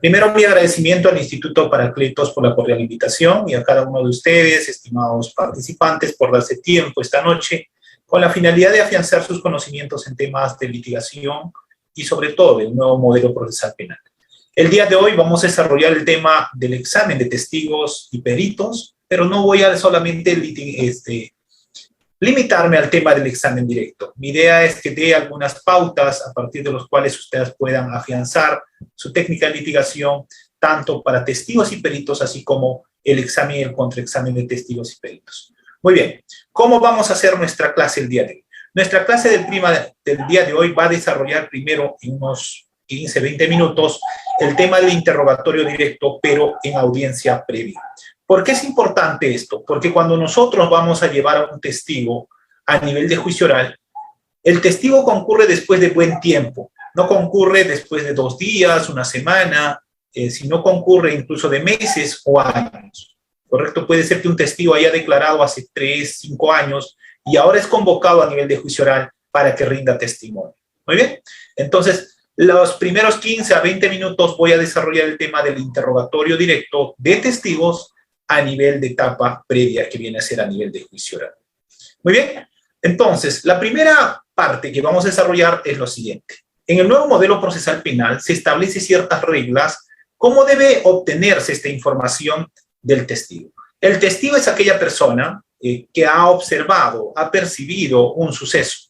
Primero, mi agradecimiento al Instituto Paracletos por la cordial invitación y a cada uno de ustedes, estimados participantes, por darse tiempo esta noche con la finalidad de afianzar sus conocimientos en temas de litigación y sobre todo del nuevo modelo procesal penal. El día de hoy vamos a desarrollar el tema del examen de testigos y peritos, pero no voy a solamente limitarme al tema del examen directo. Mi idea es que dé algunas pautas a partir de los cuales ustedes puedan afianzar su técnica de litigación, tanto para testigos y peritos, así como el examen y el contraexamen de testigos y peritos. Muy bien, ¿cómo vamos a hacer nuestra clase el día de hoy? Nuestra clase del día de hoy va a desarrollar primero en unos 15, 20 minutos el tema del interrogatorio directo, pero en audiencia previa. ¿Por qué es importante esto? Porque cuando nosotros vamos a llevar a un testigo a nivel de juicio oral, el testigo concurre después de buen tiempo, no concurre después de 2 días, una semana, sino concurre incluso de meses o años. ¿Correcto? Puede ser que un testigo haya declarado hace 3, 5 años y ahora es convocado a nivel de juicio oral para que rinda testimonio. Muy bien. Entonces, los primeros 15 a 20 minutos voy a desarrollar el tema del interrogatorio directo de testigos a nivel de etapa previa, que viene a ser a nivel de juicio oral. Muy bien. Entonces, la primera parte que vamos a desarrollar es lo siguiente. En el nuevo modelo procesal penal se establece ciertas reglas cómo debe obtenerse esta información del testigo. El testigo es aquella persona que ha observado, ha percibido un suceso.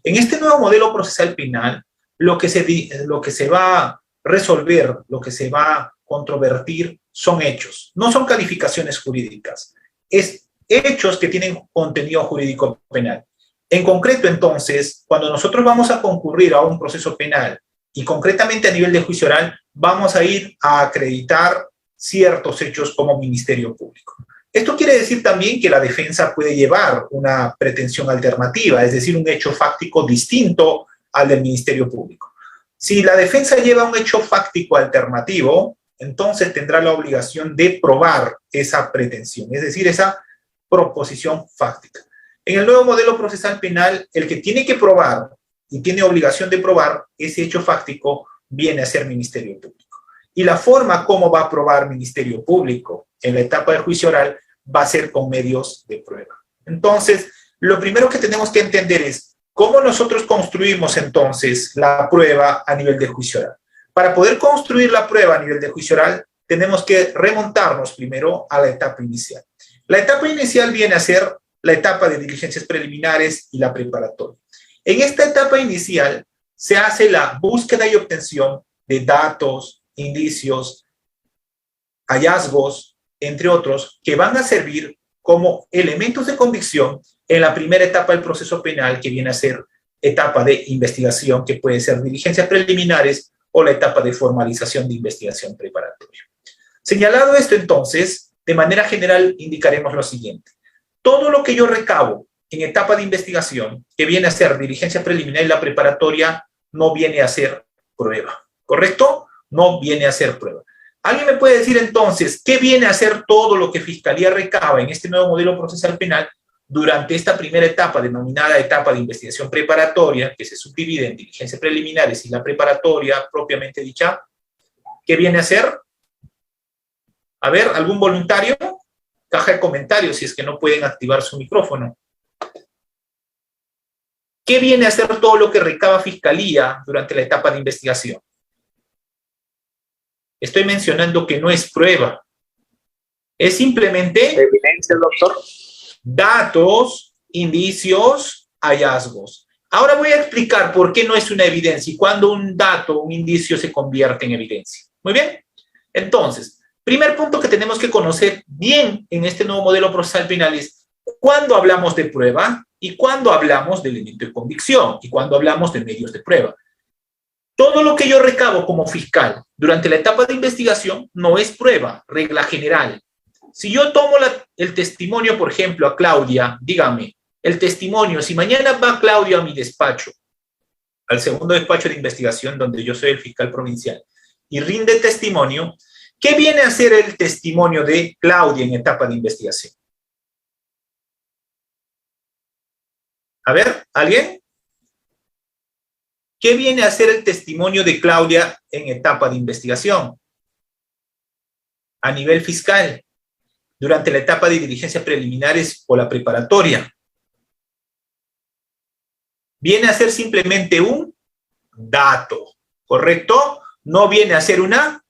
En este nuevo modelo procesal penal, lo que se va a resolver, lo que se va a controvertir son hechos, no son calificaciones jurídicas, es hechos que tienen contenido jurídico penal. En concreto, entonces, cuando nosotros vamos a concurrir a un proceso penal y concretamente a nivel de juicio oral, vamos a ir a acreditar ciertos hechos como Ministerio Público. Esto quiere decir también que la defensa puede llevar una pretensión alternativa, es decir, un hecho fáctico distinto al del Ministerio Público. Si la defensa lleva un hecho fáctico alternativo, entonces tendrá la obligación de probar esa pretensión, es decir, esa proposición fáctica. En el nuevo modelo procesal penal, el que tiene que probar y tiene obligación de probar ese hecho fáctico viene a ser Ministerio Público. Y la forma como va a probar Ministerio Público en la etapa de juicio oral va a ser con medios de prueba. Entonces, lo primero que tenemos que entender es cómo nosotros construimos entonces la prueba a nivel de juicio oral. Para poder construir la prueba a nivel de juicio oral, tenemos que remontarnos primero a la etapa inicial. La etapa inicial viene a ser la etapa de diligencias preliminares y la preparatoria. En esta etapa inicial se hace la búsqueda y obtención de datos, indicios, hallazgos, entre otros, que van a servir como elementos de convicción en la primera etapa del proceso penal, que viene a ser etapa de investigación, que puede ser diligencias preliminares o la etapa de formalización de investigación preparatoria. Señalado esto, entonces, de manera general indicaremos lo siguiente. Todo lo que yo recabo en etapa de investigación, que viene a ser diligencia preliminar y la preparatoria, no viene a ser prueba, ¿correcto? No viene a ser prueba. ¿Alguien me puede decir entonces qué viene a ser todo lo que Fiscalía recaba en este nuevo modelo procesal penal durante esta primera etapa, denominada etapa de investigación preparatoria, que se subdivide en diligencias preliminares y la preparatoria propiamente dicha? ¿Qué viene a ser? A ver, ¿algún voluntario? Caja de comentarios si es que no pueden activar su micrófono. ¿Qué viene a ser todo lo que recaba Fiscalía durante la etapa de investigación? Estoy mencionando que no es prueba. Es simplemente evidencia, doctor. Datos, indicios, hallazgos. Ahora voy a explicar por qué no es una evidencia y cuándo un dato, un indicio se convierte en evidencia. Muy bien. Entonces, primer punto que tenemos que conocer bien en este nuevo modelo procesal penal es cuándo hablamos de prueba y cuándo hablamos de elemento de convicción y cuándo hablamos de medios de prueba. Todo lo que yo recabo como fiscal durante la etapa de investigación no es prueba, regla general. Si yo tomo el testimonio, por ejemplo, a Claudia, dígame, el testimonio, si mañana va Claudia a mi despacho, al segundo despacho de investigación donde yo soy el fiscal provincial, y rinde testimonio, ¿qué viene a ser el testimonio de Claudia en etapa de investigación? A ver, ¿alguien? ¿Qué viene a ser el testimonio de Claudia en etapa de investigación? a nivel fiscal durante la etapa de diligencias preliminares o la preparatoria? Viene a ser simplemente un dato, ¿correcto? No viene a ser una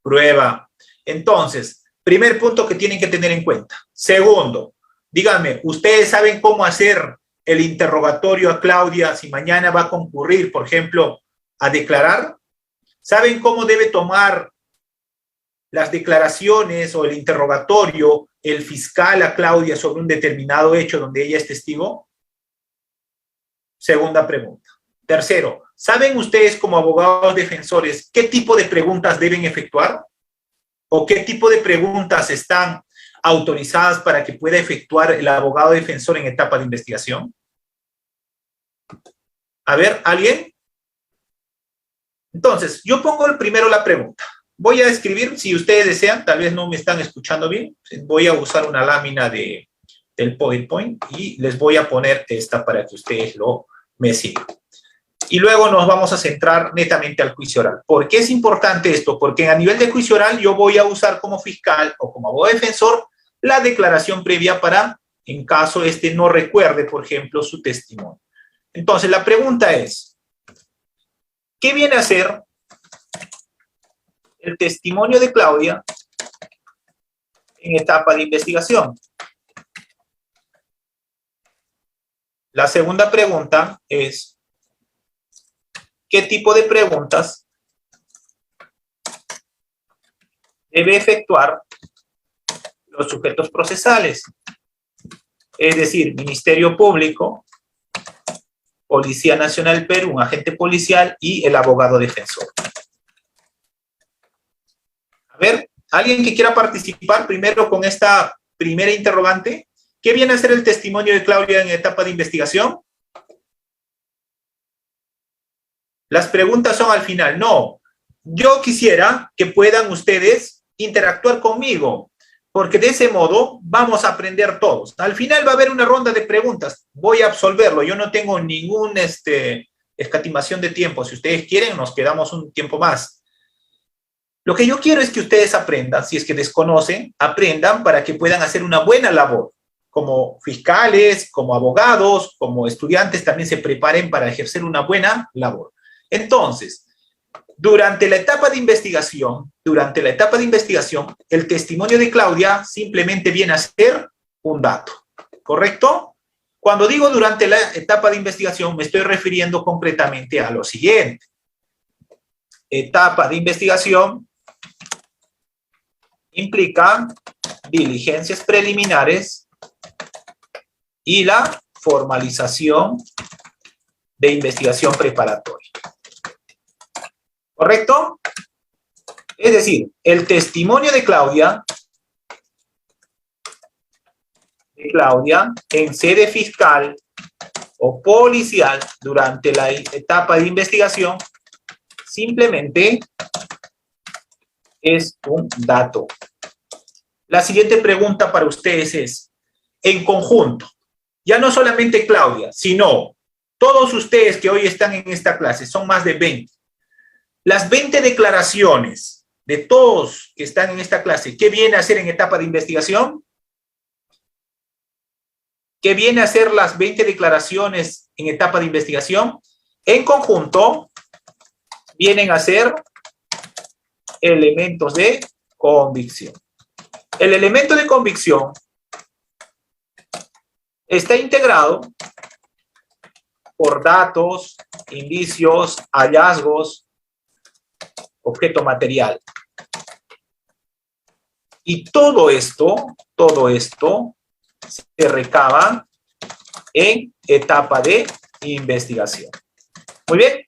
prueba. Entonces, primer punto que tienen que tener en cuenta. Segundo, díganme, ¿ustedes saben cómo hacer el interrogatorio a Claudia si mañana va a concurrir, por ejemplo, a declarar? ¿Saben cómo debe tomar las declaraciones o el interrogatorio el fiscal a Claudia sobre un determinado hecho donde ella es testigo? Segunda pregunta. Tercero, ¿saben ustedes como abogados defensores qué tipo de preguntas deben efectuar? ¿O qué tipo de preguntas están autorizadas para que pueda efectuar el abogado defensor en etapa de investigación? A ver, ¿alguien? Entonces, yo pongo primero la pregunta. Voy a escribir, si ustedes desean, tal vez no me están escuchando bien, voy a usar una lámina del PowerPoint y les voy a poner esta para que ustedes me sigan. Y luego nos vamos a centrar netamente al juicio oral. ¿Por qué es importante esto? Porque a nivel de juicio oral yo voy a usar como fiscal o como abogado defensor la declaración previa para, en caso no recuerde, por ejemplo, su testimonio. Entonces, la pregunta es, ¿qué viene a ser el testimonio de Claudia en etapa de investigación? La segunda pregunta es, ¿qué tipo de preguntas debe efectuar los sujetos procesales? Es decir, Ministerio Público, Policía Nacional del Perú, un agente policial y el abogado defensor. A ver, ¿alguien que quiera participar primero con esta primera interrogante? ¿Qué viene a ser el testimonio de Claudia en etapa de investigación? Las preguntas son al final. No, yo quisiera que puedan ustedes interactuar conmigo, porque de ese modo vamos a aprender todos. Al final va a haber una ronda de preguntas. Voy a absolverlo. Yo no tengo ninguna escatimación de tiempo. Si ustedes quieren, nos quedamos un tiempo más. Lo que yo quiero es que ustedes aprendan, si es que desconocen, aprendan para que puedan hacer una buena labor. Como fiscales, como abogados, como estudiantes, también se preparen para ejercer una buena labor. Entonces, durante la etapa de investigación, el testimonio de Claudia simplemente viene a ser un dato, ¿correcto? Cuando digo durante la etapa de investigación, me estoy refiriendo concretamente a lo siguiente. Etapa de investigación implica diligencias preliminares y la formalización de investigación preparatoria. ¿Correcto? Es decir, el testimonio de Claudia en sede fiscal o policial durante la etapa de investigación simplemente es un dato. La siguiente pregunta para ustedes es, en conjunto, ya no solamente Claudia, sino todos ustedes que hoy están en esta clase, son más de 20. Las 20 declaraciones de todos que están en esta clase, ¿qué viene a hacer en etapa de investigación? ¿Qué viene a hacer las 20 declaraciones en etapa de investigación? En conjunto, vienen a ser elementos de convicción. El elemento de convicción está integrado por datos, indicios, hallazgos, objeto material. Y todo esto se recaba en etapa de investigación. Muy bien,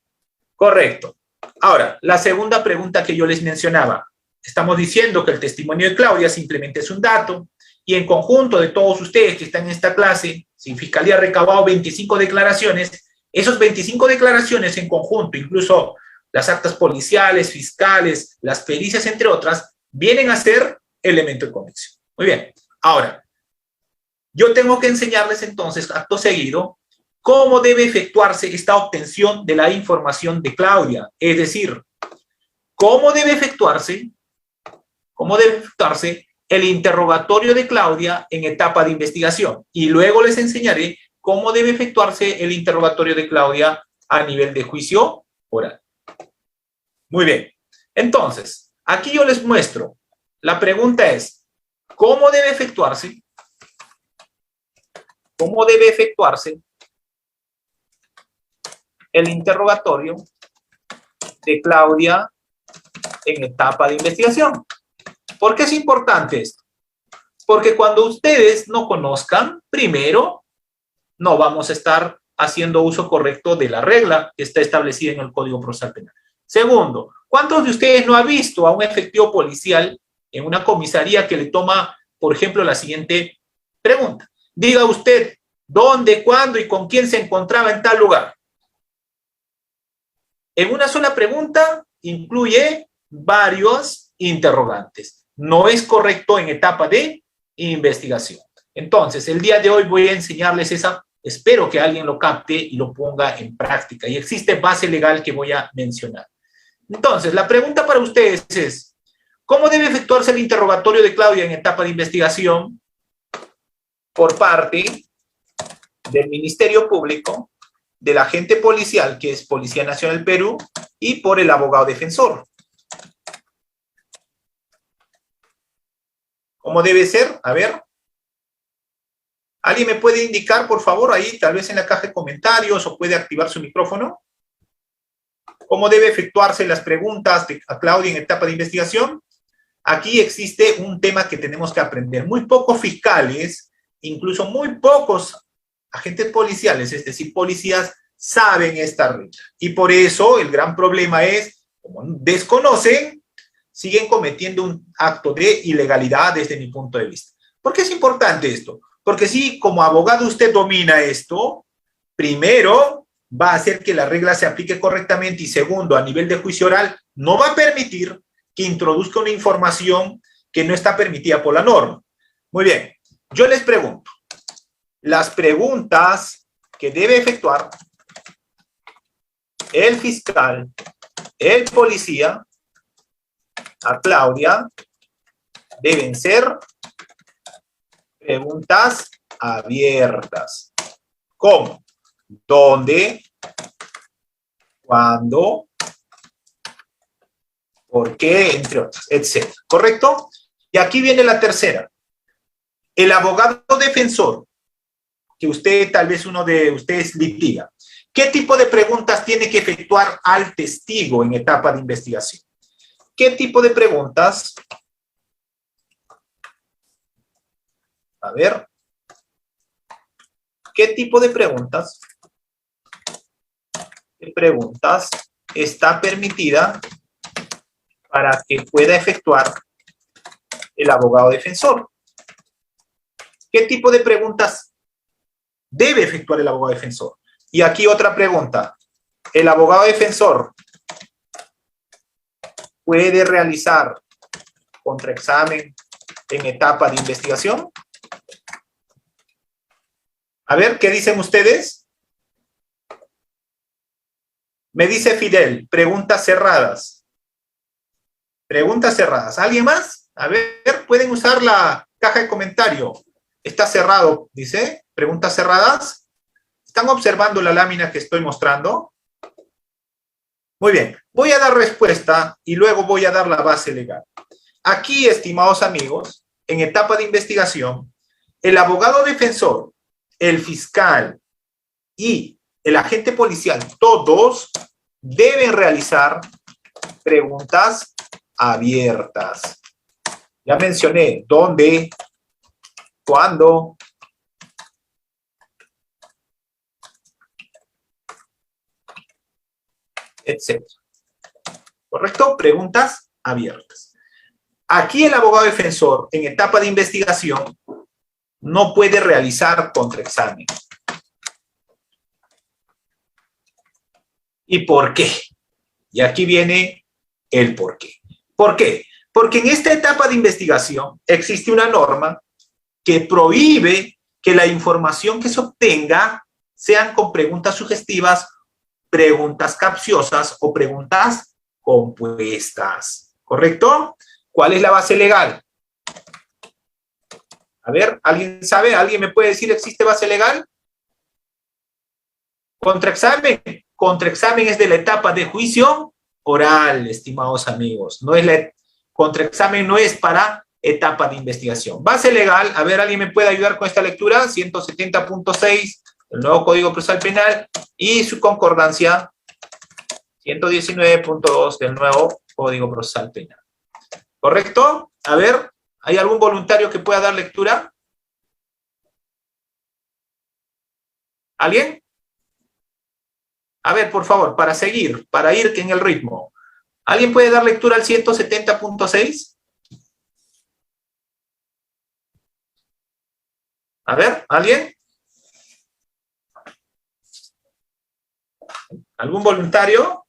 correcto. Ahora, la segunda pregunta que yo les mencionaba. Estamos diciendo que el testimonio de Claudia simplemente es un dato y en conjunto de todos ustedes que están en esta clase, si Fiscalía ha recabado 25 declaraciones, esos 25 declaraciones en conjunto, incluso las actas policiales, fiscales, las pericias, entre otras, vienen a ser elemento de convicción. Muy bien. Ahora, yo tengo que enseñarles entonces, acto seguido, cómo debe efectuarse esta obtención de la información de Claudia. Es decir, cómo debe efectuarse cómo debe efectuarse el interrogatorio de Claudia en etapa de investigación. Y luego les enseñaré cómo debe efectuarse el interrogatorio de Claudia a nivel de juicio oral. Muy bien. Entonces, aquí yo les muestro. La pregunta es, ¿cómo debe efectuarse? ¿Cómo debe efectuarse el interrogatorio de Claudia en etapa de investigación? ¿Por qué es importante esto? Porque cuando ustedes no conozcan, primero, no vamos a estar haciendo uso correcto de la regla que está establecida en el Código Procesal Penal. Segundo, ¿cuántos de ustedes no ha visto a un efectivo policial en una comisaría que le toma, por ejemplo, la siguiente pregunta? Diga usted, ¿dónde, cuándo y con quién se encontraba en tal lugar? En una sola pregunta incluye varios interrogantes. No es correcto en etapa de investigación. Entonces, el día de hoy voy a enseñarles esa, espero que alguien lo capte y lo ponga en práctica. Y existe base legal que voy a mencionar. Entonces, la pregunta para ustedes es, ¿cómo debe efectuarse el interrogatorio de Claudia en etapa de investigación por parte del Ministerio Público, del agente policial, que es Policía Nacional Perú, y por el abogado defensor? ¿Cómo debe ser? A ver. ¿Alguien me puede indicar, por favor, ahí, tal vez en la caja de comentarios, o puede activar su micrófono? ¿Cómo debe efectuarse las preguntas a Claudia en etapa de investigación? Aquí existe un tema que tenemos que aprender. Muy pocos fiscales, incluso muy pocos agentes policiales, es decir, policías, saben esta regla. Y por eso el gran problema es, como desconocen, siguen cometiendo un acto de ilegalidad desde mi punto de vista. ¿Por qué es importante esto? Porque si como abogado usted domina esto, primero va a hacer que la regla se aplique correctamente y segundo, a nivel de juicio oral, no va a permitir que introduzca una información que no está permitida por la norma. Muy bien, yo les pregunto, las preguntas que debe efectuar el fiscal, el policía, a Claudia, deben ser preguntas abiertas. ¿Cómo? ¿Dónde? ¿Cuándo? ¿Por qué? Entre otras, etcétera. ¿Correcto? Y aquí viene la tercera. El abogado defensor, que usted, tal vez uno de ustedes litiga, ¿qué tipo de preguntas tiene que efectuar al testigo en etapa de investigación? ¿Qué tipo de preguntas? A ver. ¿Qué tipo de preguntas? ¿Qué preguntas está permitida para que pueda efectuar el abogado defensor? ¿Qué tipo de preguntas debe efectuar el abogado defensor? Y aquí otra pregunta. ¿El abogado defensor puede realizar contraexamen en etapa de investigación? A ver, ¿qué dicen ustedes? Me dice Fidel, preguntas cerradas. Preguntas cerradas. ¿Alguien más? A ver, pueden usar la caja de comentario. Está cerrado, dice. Preguntas cerradas. ¿Están observando la lámina que estoy mostrando? Muy bien. Voy a dar respuesta y luego voy a dar la base legal. Aquí, estimados amigos, en etapa de investigación, el abogado defensor, el fiscal y el agente policial, todos deben realizar preguntas abiertas. Ya mencioné dónde, cuándo, etc. ¿Correcto? Preguntas abiertas. Aquí el abogado defensor, en etapa de investigación, no puede realizar contraexamen. ¿Y por qué? Y aquí viene el por qué. ¿Por qué? Porque en esta etapa de investigación existe una norma que prohíbe que la información que se obtenga sean con preguntas sugestivas, preguntas capciosas o preguntas compuestas. ¿Correcto? ¿Cuál es la base legal? A ver, ¿alguien sabe? ¿Alguien me puede decir existe base legal? Contraexamen. Contraexamen es de la etapa de juicio oral, estimados amigos. Contraexamen no es para etapa de investigación. Base legal, a ver, ¿alguien me puede ayudar con esta lectura? 170.6 del nuevo Código Procesal Penal y su concordancia 119.2 del nuevo Código Procesal Penal. ¿Correcto? A ver, ¿hay algún voluntario que pueda dar lectura? ¿Alguien? A ver, por favor, para seguir, para ir en el ritmo. ¿Alguien puede dar lectura al 170.6? A ver, ¿alguien? ¿Algún voluntario?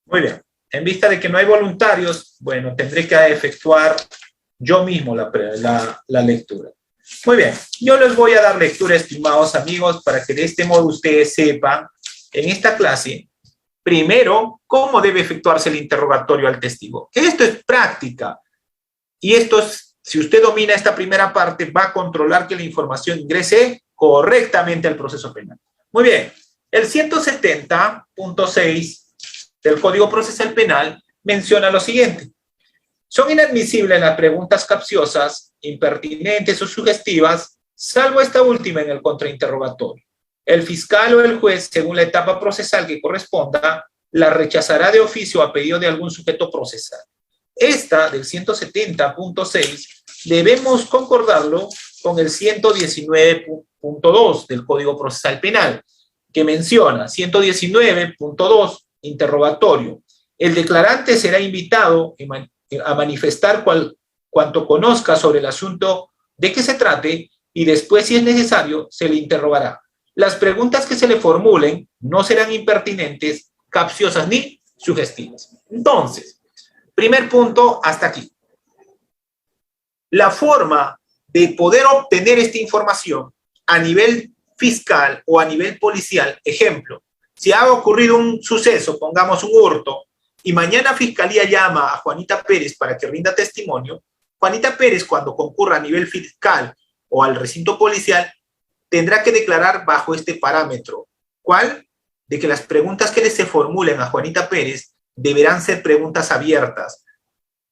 Muy bien. En vista de que no hay voluntarios, bueno, tendré que efectuar yo mismo la lectura. Muy bien. Yo les voy a dar lectura, estimados amigos, para que de este modo ustedes sepan en esta clase, primero, cómo debe efectuarse el interrogatorio al testigo. Esto es práctica. Y esto es, si usted domina esta primera parte, va a controlar que la información ingrese correctamente al proceso penal. Muy bien. El 170.6 del Código Procesal Penal menciona lo siguiente. Son inadmisibles las preguntas capciosas, impertinentes o sugestivas, salvo esta última en el contrainterrogatorio. El fiscal o el juez, según la etapa procesal que corresponda, la rechazará de oficio a pedido de algún sujeto procesal. Esta del 170.6 debemos concordarlo con el 119.2 del Código Procesal Penal, que menciona 119.2 interrogatorio. El declarante será invitado a manifestar cuanto conozca sobre el asunto de que se trate y después, si es necesario, se le interrogará. Las preguntas que se le formulen no serán impertinentes, capciosas ni sugestivas. Entonces, primer punto hasta aquí. La forma de poder obtener esta información a nivel fiscal o a nivel policial, ejemplo, si ha ocurrido un suceso, pongamos un hurto, y mañana Fiscalía llama a Juanita Pérez para que rinda testimonio, Juanita Pérez, cuando concurra a nivel fiscal o al recinto policial, tendrá que declarar bajo este parámetro. ¿Cuál? De que las preguntas que se formulen a Juanita Pérez deberán ser preguntas abiertas,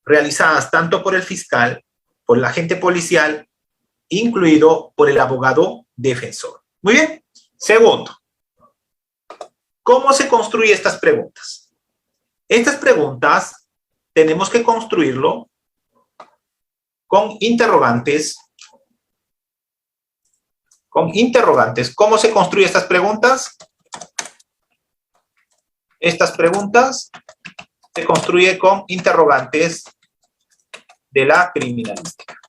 realizadas tanto por el fiscal, por el agente policial, incluido por el abogado defensor. Muy bien. Segundo, ¿cómo se construyen estas preguntas? Estas preguntas tenemos que construirlo con interrogantes. ¿Cómo se construyen estas preguntas? Estas preguntas se construyen con interrogantes de la criminalística.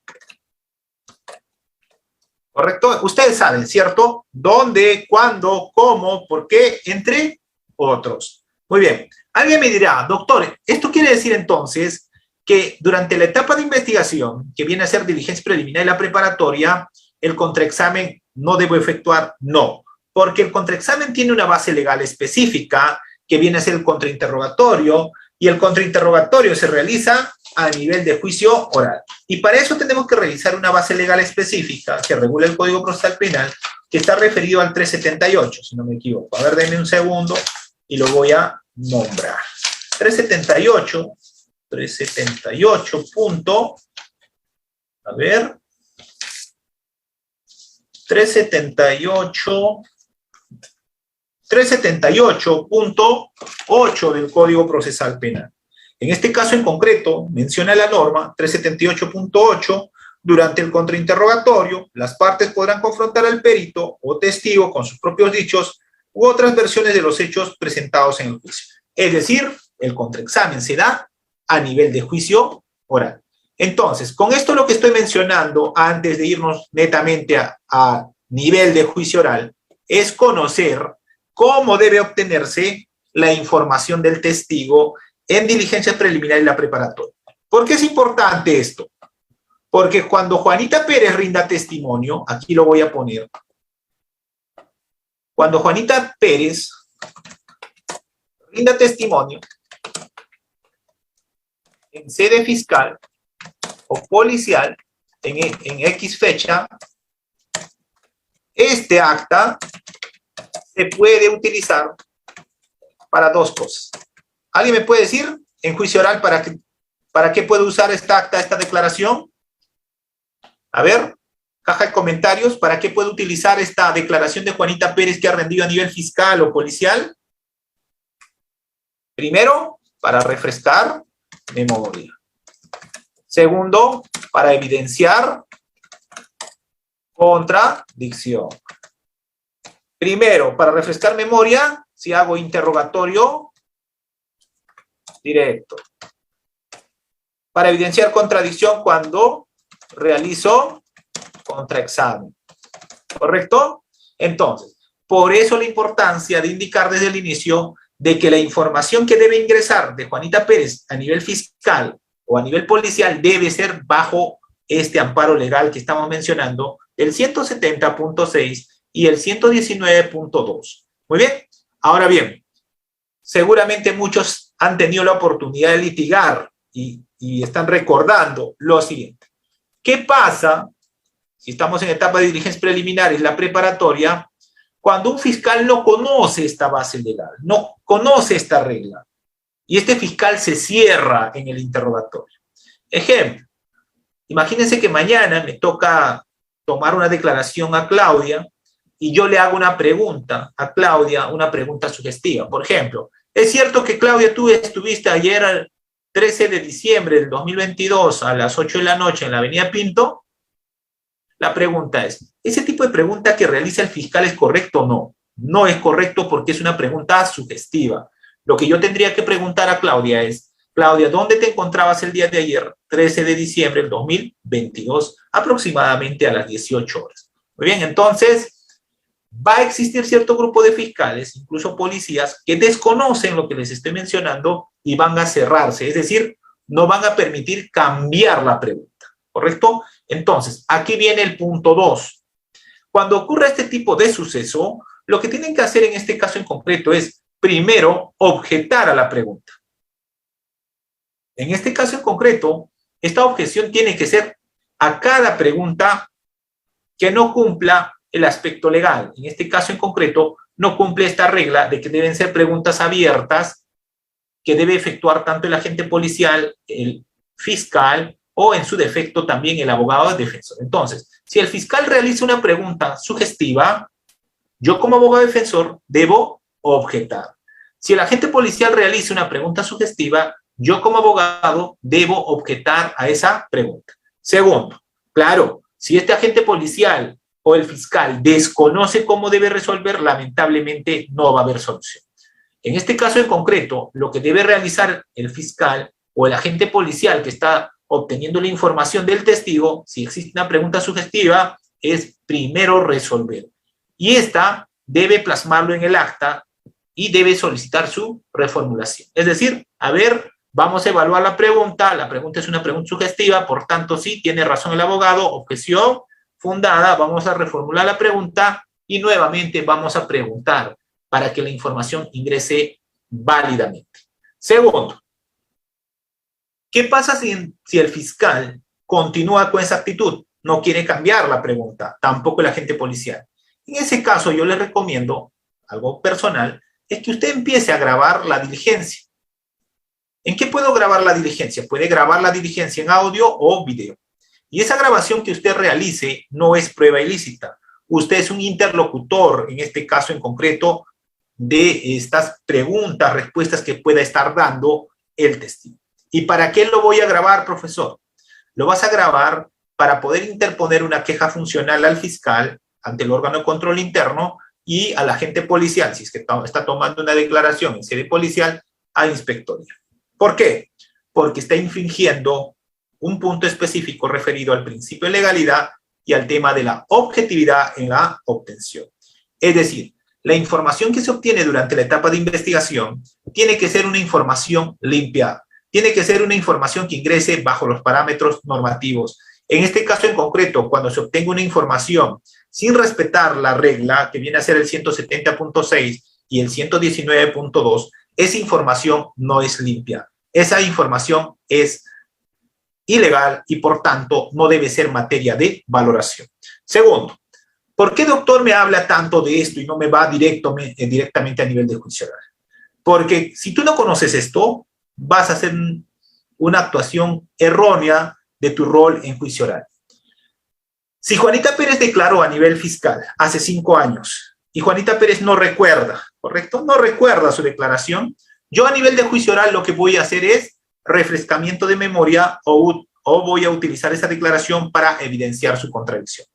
¿Correcto? Ustedes saben, ¿cierto? ¿Dónde, cuándo, cómo, por qué, entre otros? Muy bien. Alguien me dirá, doctor, ¿esto quiere decir entonces que durante la etapa de investigación, que viene a ser diligencia preliminar y la preparatoria, el contraexamen no debo efectuar? No, porque el contraexamen tiene una base legal específica que viene a ser el contrainterrogatorio, y el contrainterrogatorio se realiza a nivel de juicio oral. Y para eso tenemos que revisar una base legal específica que regula el Código Procesal Penal, que está referido al 378, si no me equivoco. A ver, denme un segundo y lo voy a nombrar. 378 punto, a ver, 378.8 del Código Procesal Penal. En este caso en concreto, menciona la norma 378.8, durante el contrainterrogatorio, las partes podrán confrontar al perito o testigo con sus propios dichos u otras versiones de los hechos presentados en el juicio. Es decir, el contraexamen se da a nivel de juicio oral. Entonces, con esto lo que estoy mencionando, antes de irnos netamente a nivel de juicio oral, es conocer cómo debe obtenerse la información del testigo en diligencias preliminares y la preparatoria. ¿Por qué es importante esto? Porque cuando Juanita Pérez rinda testimonio, aquí lo voy a poner, cuando Juanita Pérez rinda testimonio, en sede fiscal o policial en X fecha, este acta se puede utilizar para dos cosas. ¿Alguien me puede decir en juicio oral para qué puedo usar esta acta, esta declaración? A ver, caja de comentarios, ¿para qué puedo utilizar esta declaración de Juanita Pérez que ha rendido a nivel fiscal o policial? Primero, para refrescar memoria. Segundo, para evidenciar contradicción. Primero, para refrescar memoria, si hago interrogatorio directo. Para evidenciar contradicción cuando realizo contraexamen. ¿Correcto? Entonces, por eso la importancia de indicar desde el inicio de que la información que debe ingresar de Juanita Pérez a nivel fiscal o a nivel policial debe ser bajo este amparo legal que estamos mencionando, el 170.6 y el 119.2. Muy bien. Ahora bien, seguramente muchos han tenido la oportunidad de litigar y están recordando lo siguiente. ¿Qué pasa si estamos en etapa de diligencias preliminares, la preparatoria, cuando un fiscal no conoce esta base legal, no conoce esta regla, y este fiscal se cierra en el interrogatorio? Ejemplo, imagínense que mañana me toca tomar una declaración a Claudia y yo le hago una pregunta a Claudia, una pregunta sugestiva. Por ejemplo, ¿es cierto que, Claudia, tú estuviste ayer el 13 de diciembre del 2022 a las 8 de la noche en la avenida Pinto? La pregunta es, ¿ese tipo de pregunta que realiza el fiscal es correcto o no? No es correcto porque es una pregunta sugestiva. Lo que yo tendría que preguntar a Claudia es, Claudia, ¿dónde te encontrabas el día de ayer, 13 de diciembre del 2022, aproximadamente a las 18 horas? Muy bien, entonces, va a existir cierto grupo de fiscales, incluso policías, que desconocen lo que les estoy mencionando y van a cerrarse, es decir, no van a permitir cambiar la pregunta, ¿correcto? Entonces, aquí viene el punto 2. Cuando ocurre este tipo de suceso, lo que tienen que hacer en este caso en concreto es, primero, objetar a la pregunta. En este caso en concreto, esta objeción tiene que ser a cada pregunta que no cumpla el aspecto legal. En este caso en concreto, no cumple esta regla de que deben ser preguntas abiertas que debe efectuar tanto el agente policial, el fiscal o en su defecto también el abogado defensor. Entonces, si el fiscal realiza una pregunta sugestiva, yo como abogado defensor debo objetar. Si el agente policial realiza una pregunta sugestiva, yo como abogado debo objetar a esa pregunta. Segundo, claro, si este agente policial o el fiscal desconoce cómo debe resolver, lamentablemente no va a haber solución. En este caso en concreto, lo que debe realizar el fiscal o el agente policial que está obteniendo la información del testigo, si existe una pregunta sugestiva, es primero resolver. Y esta debe plasmarlo en el acta y debe solicitar su reformulación. Es decir, a ver, vamos a evaluar la pregunta es una pregunta sugestiva, por tanto, sí, tiene razón el abogado, objeción fundada, vamos a reformular la pregunta y nuevamente vamos a preguntar para que la información ingrese válidamente. Segundo, ¿qué pasa si el fiscal continúa con esa actitud? No quiere cambiar la pregunta, tampoco el agente policial. En ese caso, yo le recomiendo, algo personal, es que usted empiece a grabar la diligencia. ¿En qué puedo grabar la diligencia? Puede grabar la diligencia en audio o video. Y esa grabación que usted realice no es prueba ilícita. Usted es un interlocutor, en este caso en concreto, de estas preguntas, respuestas que pueda estar dando el testigo. ¿Y para qué lo voy a grabar, profesor? Lo vas a grabar para poder interponer una queja funcional al fiscal ante el órgano de control interno y al agente policial, si es que está tomando una declaración en sede policial, a inspectoría. ¿Por qué? Porque está infringiendo un punto específico referido al principio de legalidad y al tema de la objetividad en la obtención. Es decir, la información que se obtiene durante la etapa de investigación tiene que ser una información limpia, tiene que ser una información que ingrese bajo los parámetros normativos. En este caso en concreto, cuando se obtenga una información sin respetar la regla que viene a ser el 170.6 y el 119.2, esa información no es limpia. Esa información es ilegal y por tanto no debe ser materia de valoración. Segundo, ¿por qué, doctor, me habla tanto de esto y no me va directamente a nivel de juicio oral? Porque si tú no conoces esto, vas a hacer una actuación errónea de tu rol en juicio oral. Si Juanita Pérez declaró a nivel fiscal hace 5 años y Juanita Pérez no recuerda, ¿correcto? No recuerda su declaración, yo a nivel de juicio oral lo que voy a hacer es refrescamiento de memoria o voy a utilizar esa declaración para evidenciar su contradicción.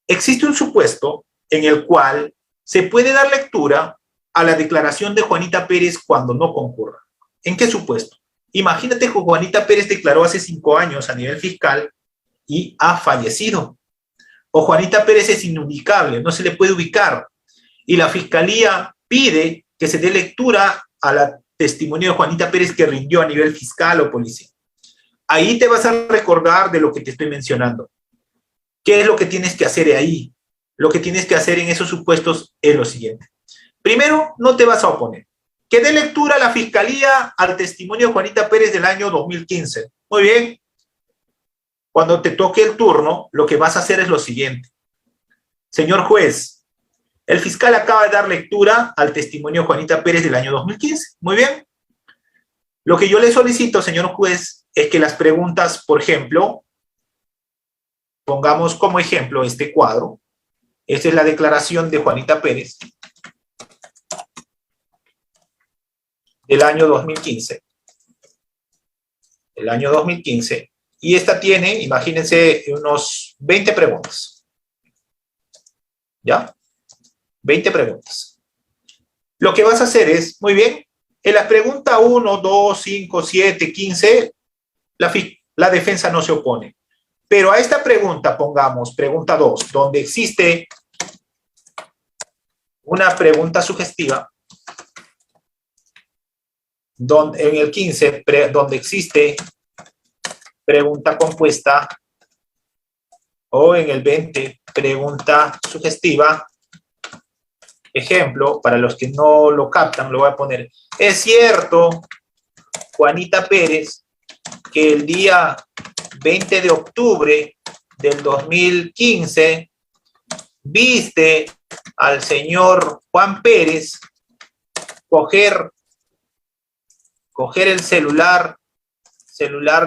Existe un supuesto en el cual se puede dar lectura a la declaración de Juanita Pérez cuando no concurra. ¿En qué supuesto? Imagínate que Juanita Pérez declaró hace 5 años a nivel fiscal y ha fallecido. O Juanita Pérez es inubicable, no se le puede ubicar. Y la fiscalía pide que se dé lectura a la testimonio de Juanita Pérez que rindió a nivel fiscal o policial. Ahí te vas a recordar de lo que te estoy mencionando. ¿Qué es lo que tienes que hacer ahí? Lo que tienes que hacer en esos supuestos es lo siguiente. Primero, no te vas a oponer. Que dé lectura a la fiscalía al testimonio de Juanita Pérez del año 2015. Muy bien. Cuando te toque el turno, lo que vas a hacer es lo siguiente. Señor juez, el fiscal acaba de dar lectura al testimonio de Juanita Pérez del año 2015. Muy bien. Lo que yo le solicito, señor juez, es que las preguntas, por ejemplo, pongamos como ejemplo este cuadro. Esta es la declaración de Juanita Pérez del año 2015. El año 2015. Y esta tiene, imagínense, unos 20 preguntas. ¿Ya? 20 preguntas. Lo que vas a hacer es, muy bien, en la pregunta 1, 2, 5, 7, 15, la defensa no se opone. Pero a esta pregunta, pongamos, pregunta 2, donde existe una pregunta sugestiva, en el 15, donde existe pregunta compuesta, o en el 20, pregunta sugestiva. Ejemplo, para los que no lo captan, lo voy a poner. Es cierto, Juanita Pérez, que el día 20 de octubre del 2015 viste al señor Juan Pérez coger el celular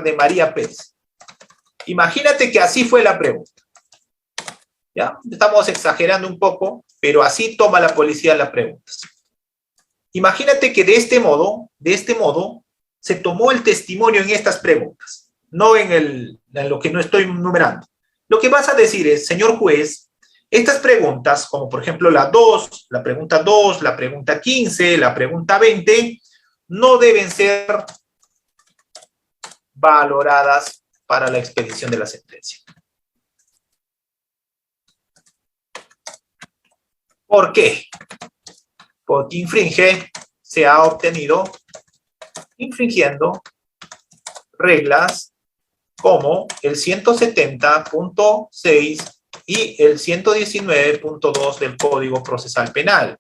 de María Pérez. Imagínate que así fue la pregunta. ¿Ya? Estamos exagerando un poco, pero así toma la policía las preguntas. Imagínate que de este modo, se tomó el testimonio en estas preguntas, no en lo que no estoy numerando. Lo que vas a decir es, señor juez, estas preguntas, como por ejemplo la pregunta 2, la pregunta 15, la pregunta 20, no deben ser valoradas para la expedición de la sentencia. ¿Por qué? Porque se ha obtenido infringiendo reglas como el 170.6 y el 119.2 del Código Procesal Penal,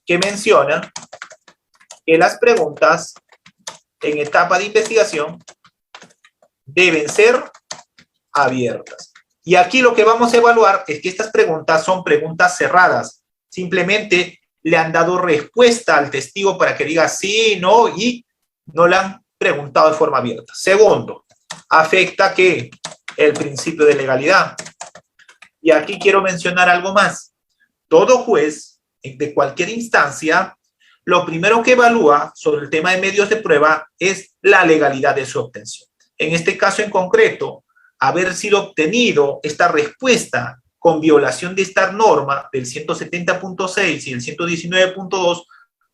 que menciona que las preguntas en etapa de investigación deben ser abiertas. Y aquí lo que vamos a evaluar es que estas preguntas son preguntas cerradas. Simplemente le han dado respuesta al testigo para que diga sí, no, y no le han preguntado de forma abierta. Segundo, afecta que el principio de legalidad. Y aquí quiero mencionar algo más. Todo juez de cualquier instancia, lo primero que evalúa sobre el tema de medios de prueba es la legalidad de su obtención. En este caso en concreto, haber sido obtenido esta respuesta con violación de esta norma del 170.6 y el 119.2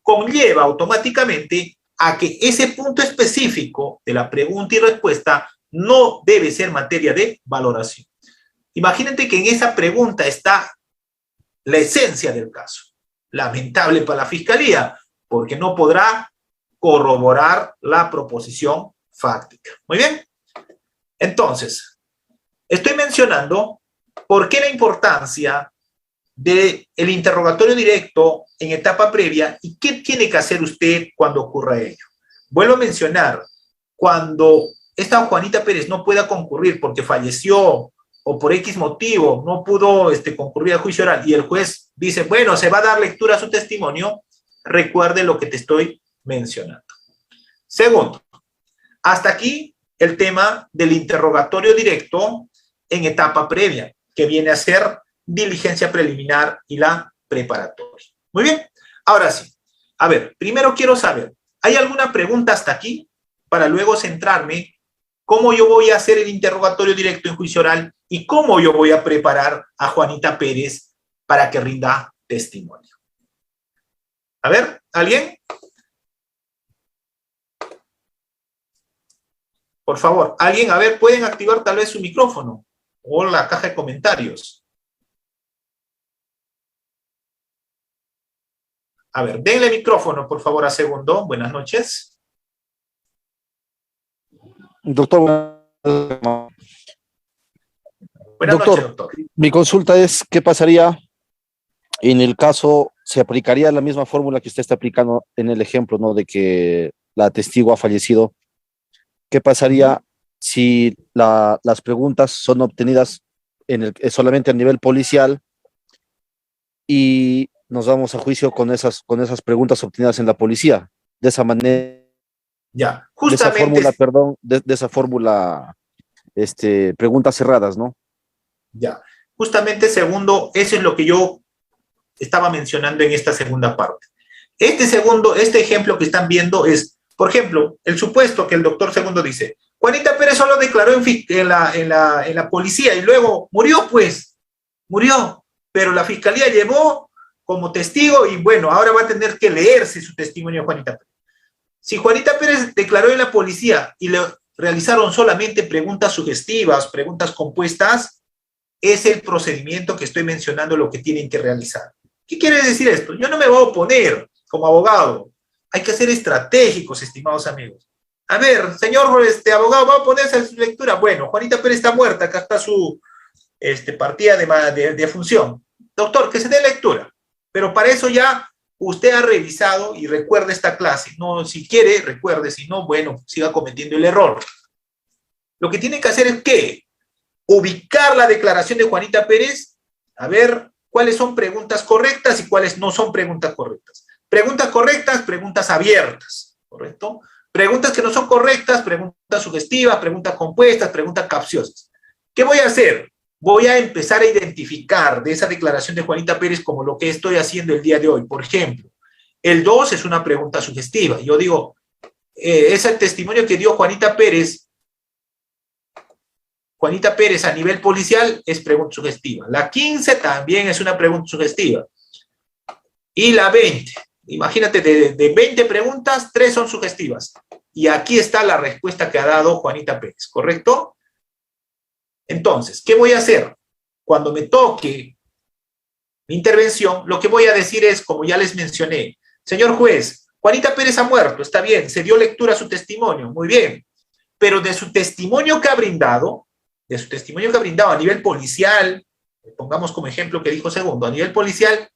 conlleva automáticamente a que ese punto específico de la pregunta y respuesta no debe ser materia de valoración. Imagínate que en esa pregunta está la esencia del caso. Lamentable para la fiscalía, porque no podrá corroborar la proposición fáctica. Muy bien. Entonces, estoy mencionando por qué la importancia del interrogatorio directo en etapa previa y qué tiene que hacer usted cuando ocurra ello. Vuelvo a mencionar, cuando esta Juanita Pérez no pueda concurrir porque falleció o por X motivo no pudo concurrir al juicio oral y el juez dice, bueno, se va a dar lectura a su testimonio, recuerde lo que te estoy mencionando. Segundo, hasta aquí el tema del interrogatorio directo en etapa previa, que viene a ser diligencia preliminar y la preparatoria. Muy bien, ahora sí. A ver, primero quiero saber, ¿hay alguna pregunta hasta aquí? Para luego centrarme cómo yo voy a hacer el interrogatorio directo en juicio oral y cómo yo voy a preparar a Juanita Pérez para que rinda testimonio. A ver, ¿alguien? Por favor, alguien, a ver, pueden activar tal vez su micrófono o la caja de comentarios. A ver, denle micrófono, por favor, a Segundo. Buenas noches. Doctor, Buenas noches, doctor. Mi consulta es, ¿qué pasaría en el caso, se aplicaría la misma fórmula que usted está aplicando en el ejemplo, ¿no? De que la testigo ha fallecido. ¿Qué pasaría si las preguntas son obtenidas solamente a nivel policial y nos vamos a juicio con esas preguntas obtenidas en la policía? De esa manera, ya, justamente. De esa fórmula, preguntas cerradas, ¿no? Ya, justamente Segundo, eso es lo que yo estaba mencionando en esta segunda parte. Este ejemplo que están viendo es, por ejemplo, el supuesto que el doctor Segundo dice, Juanita Pérez solo declaró en la policía y luego murió, pero la fiscalía llevó como testigo y bueno, ahora va a tener que leerse su testimonio de Juanita Pérez. Si Juanita Pérez declaró en la policía y le realizaron solamente preguntas sugestivas, preguntas compuestas, es el procedimiento que estoy mencionando lo que tienen que realizar. ¿Qué quiere decir esto? Yo no me voy a oponer como abogado. Hay que ser estratégicos, estimados amigos. A ver, señor abogado, ¿va a oponerse a su lectura? Bueno, Juanita Pérez está muerta, acá está su partida de función. Doctor, que se dé lectura. Pero para eso ya usted ha revisado y recuerda esta clase. No, si quiere, recuerde. Si no, bueno, siga cometiendo el error. Lo que tiene que hacer es ¿qué? Ubicar la declaración de Juanita Pérez, a ver cuáles son preguntas correctas y cuáles no son preguntas correctas. Preguntas correctas, preguntas abiertas, ¿correcto? Preguntas que no son correctas, preguntas sugestivas, preguntas compuestas, preguntas capciosas. ¿Qué voy a hacer? Voy a empezar a identificar de esa declaración de Juanita Pérez como lo que estoy haciendo el día de hoy. Por ejemplo, el 2 es una pregunta sugestiva. Yo digo, es el testimonio que dio Juanita Pérez a nivel policial es pregunta sugestiva. La 15 también es una pregunta sugestiva. Y la 20. Imagínate, de 20 preguntas, 3 son sugestivas. Y aquí está la respuesta que ha dado Juanita Pérez, ¿correcto? Entonces, ¿qué voy a hacer? Cuando me toque mi intervención, lo que voy a decir es, como ya les mencioné, señor juez, Juanita Pérez ha muerto, está bien, se dio lectura a su testimonio, muy bien. Pero de su testimonio que ha brindado, a nivel policial, pongamos como ejemplo que dijo Segundo, a nivel policial,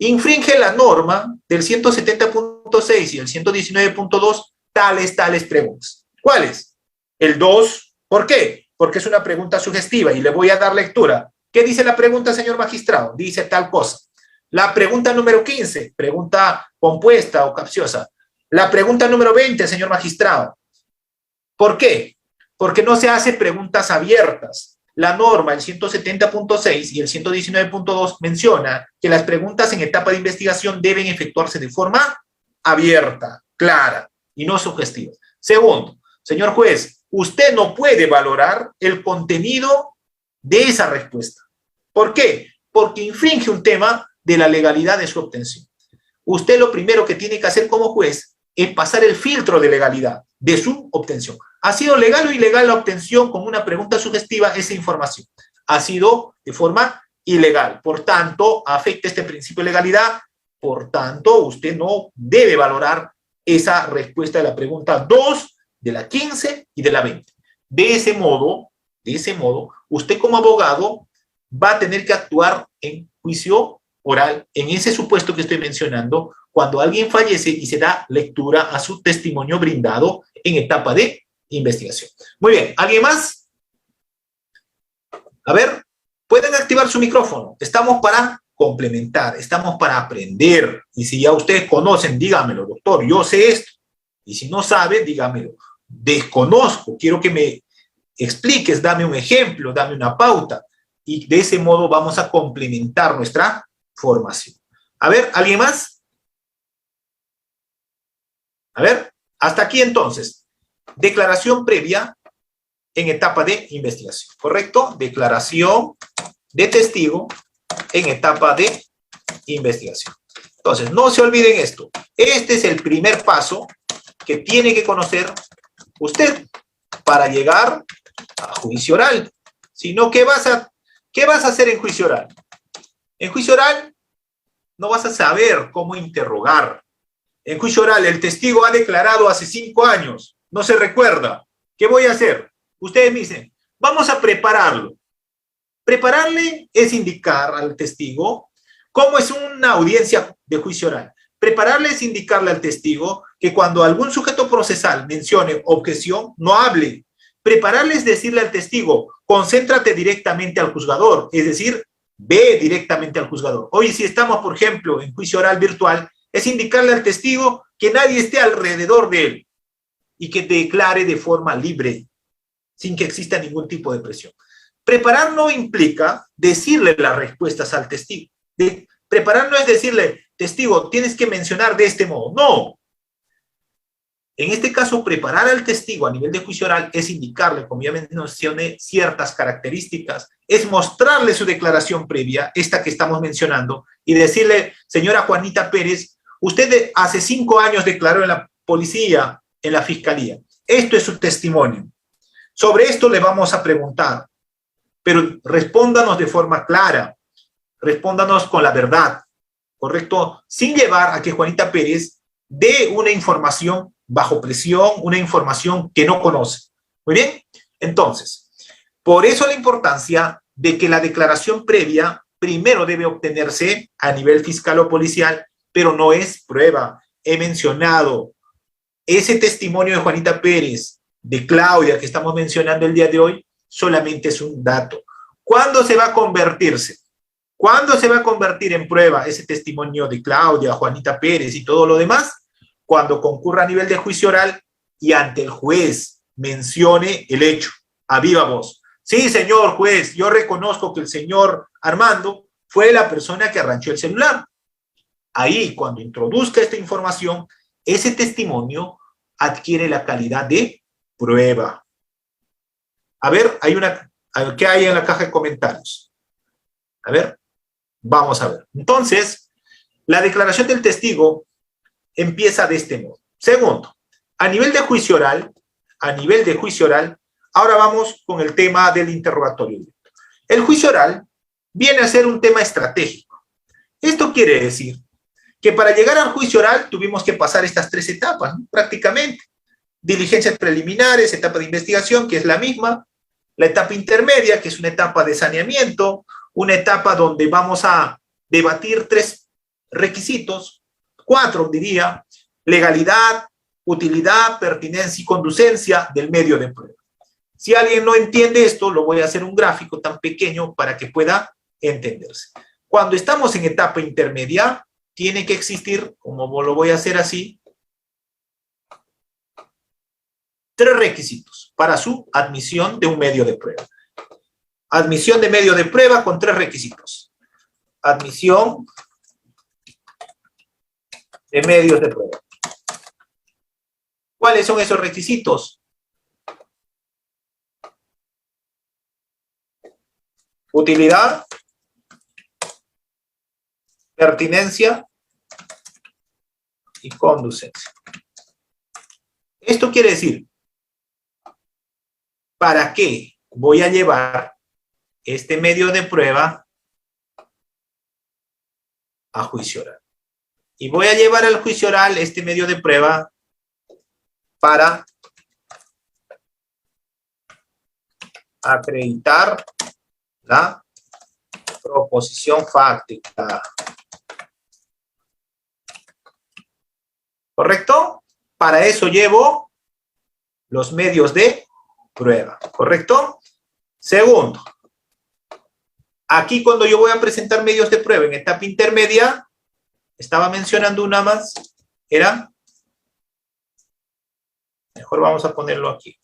infringe la norma del 170.6 y el 119.2 tales preguntas. ¿Cuáles? El 2, ¿por qué? Porque es una pregunta sugestiva y le voy a dar lectura. ¿Qué dice la pregunta, señor magistrado? Dice tal cosa. La pregunta número 15, pregunta compuesta o capciosa. La pregunta número 20, señor magistrado. ¿Por qué? Porque no se hacen preguntas abiertas. La norma, el 170.6 y el 119.2 menciona que las preguntas en etapa de investigación deben efectuarse de forma abierta, clara y no sugestiva. Segundo, señor juez, usted no puede valorar el contenido de esa respuesta. ¿Por qué? Porque infringe un tema de la legalidad de su obtención. Usted lo primero que tiene que hacer como juez es pasar el filtro de legalidad de su obtención. ¿Ha sido legal o ilegal la obtención con una pregunta sugestiva esa información? Ha sido de forma ilegal. Por tanto, afecta este principio de legalidad. Por tanto, usted no debe valorar esa respuesta de la pregunta 2, de la 15 y de la 20. De ese modo, usted como abogado va a tener que actuar en juicio oral, en ese supuesto que estoy mencionando, cuando alguien fallece y se da lectura a su testimonio brindado en etapa de investigación. Muy bien, ¿alguien más? A ver, pueden activar su micrófono. Estamos para complementar, estamos para aprender. Y si ya ustedes conocen, dígamelo, doctor, yo sé esto. Y si no sabe, dígamelo. Desconozco, quiero que me expliques, dame un ejemplo, dame una pauta. Y de ese modo vamos a complementar nuestra formación. A ver, ¿alguien más? A ver, hasta aquí entonces. Declaración previa en etapa de investigación, ¿correcto? Declaración de testigo en etapa de investigación. Entonces, no se olviden esto. Este es el primer paso que tiene que conocer usted para llegar a juicio oral. Si no, ¿qué vas a hacer en juicio oral? En juicio oral no vas a saber cómo interrogar. En juicio oral el testigo ha declarado hace 5 años, no se recuerda. ¿Qué voy a hacer? Ustedes me dicen, vamos a prepararlo. Prepararle es indicar al testigo cómo es una audiencia de juicio oral. Prepararle es indicarle al testigo que cuando algún sujeto procesal mencione objeción, no hable. Prepararle es decirle al testigo, concéntrate directamente al juzgador, es decir, ve directamente al juzgador. Hoy, si estamos, por ejemplo, en juicio oral virtual, es indicarle al testigo que nadie esté alrededor de él y que declare de forma libre, sin que exista ningún tipo de presión. Preparar no implica decirle las respuestas al testigo. Preparar no es decirle, testigo, tienes que mencionar de este modo. No. En este caso, preparar al testigo a nivel de juicio oral es indicarle, como ya mencioné, ciertas características, es mostrarle su declaración previa, esta que estamos mencionando, y decirle, señora Juanita Pérez, usted hace 5 años declaró en la policía, en la fiscalía. Esto es su testimonio. Sobre esto le vamos a preguntar, pero respóndanos de forma clara, respóndanos con la verdad, ¿correcto? Sin llevar a que Juanita Pérez dé una información bajo presión, una información que no conoce. Muy bien, entonces, por eso la importancia de que la declaración previa primero debe obtenerse a nivel fiscal o policial, pero no es prueba. He mencionado ese testimonio de Juanita Pérez, de Claudia, que estamos mencionando el día de hoy, solamente es un dato. ¿Cuándo se va a convertirse? ¿Cuándo se va a convertir en prueba ese testimonio de Claudia, Juanita Pérez y todo lo demás? Cuando concurra a nivel de juicio oral y ante el juez mencione el hecho a viva voz. Sí, señor juez, yo reconozco que el señor Armando fue la persona que arranchó el celular. Ahí, cuando introduzca esta información, ese testimonio adquiere la calidad de prueba. A ver, ¿qué hay en la caja de comentarios? A ver, vamos a ver. Entonces, la declaración del testigo empieza de este modo. Segundo, a nivel de juicio oral, ahora vamos con el tema del interrogatorio directo. El juicio oral viene a ser un tema estratégico. Esto quiere decir que para llegar al juicio oral tuvimos que pasar estas 3 etapas, ¿no? Prácticamente. Diligencias preliminares, etapa de investigación, que es la misma, la etapa intermedia, que es una etapa de saneamiento, una etapa donde vamos a debatir 3 requisitos, 4 diría, legalidad, utilidad, pertinencia y conducencia del medio de prueba. Si alguien no entiende esto, lo voy a hacer un gráfico tan pequeño para que pueda entenderse. Cuando estamos en etapa intermedia, tiene que existir, como lo voy a hacer así, 3 requisitos para su admisión de un medio de prueba. Admisión de medio de prueba con 3 requisitos. Admisión de medios de prueba. ¿Cuáles son esos requisitos? Utilidad, pertinencia y conducencia. Esto quiere decir, ¿para qué voy a llevar este medio de prueba a juicio oral? Y voy a llevar al juicio oral este medio de prueba para acreditar la proposición fáctica. ¿Correcto? Para eso llevo los medios de prueba, ¿correcto? Segundo, aquí cuando yo voy a presentar medios de prueba en etapa intermedia, estaba mencionando una más, era, mejor vamos a ponerlo aquí,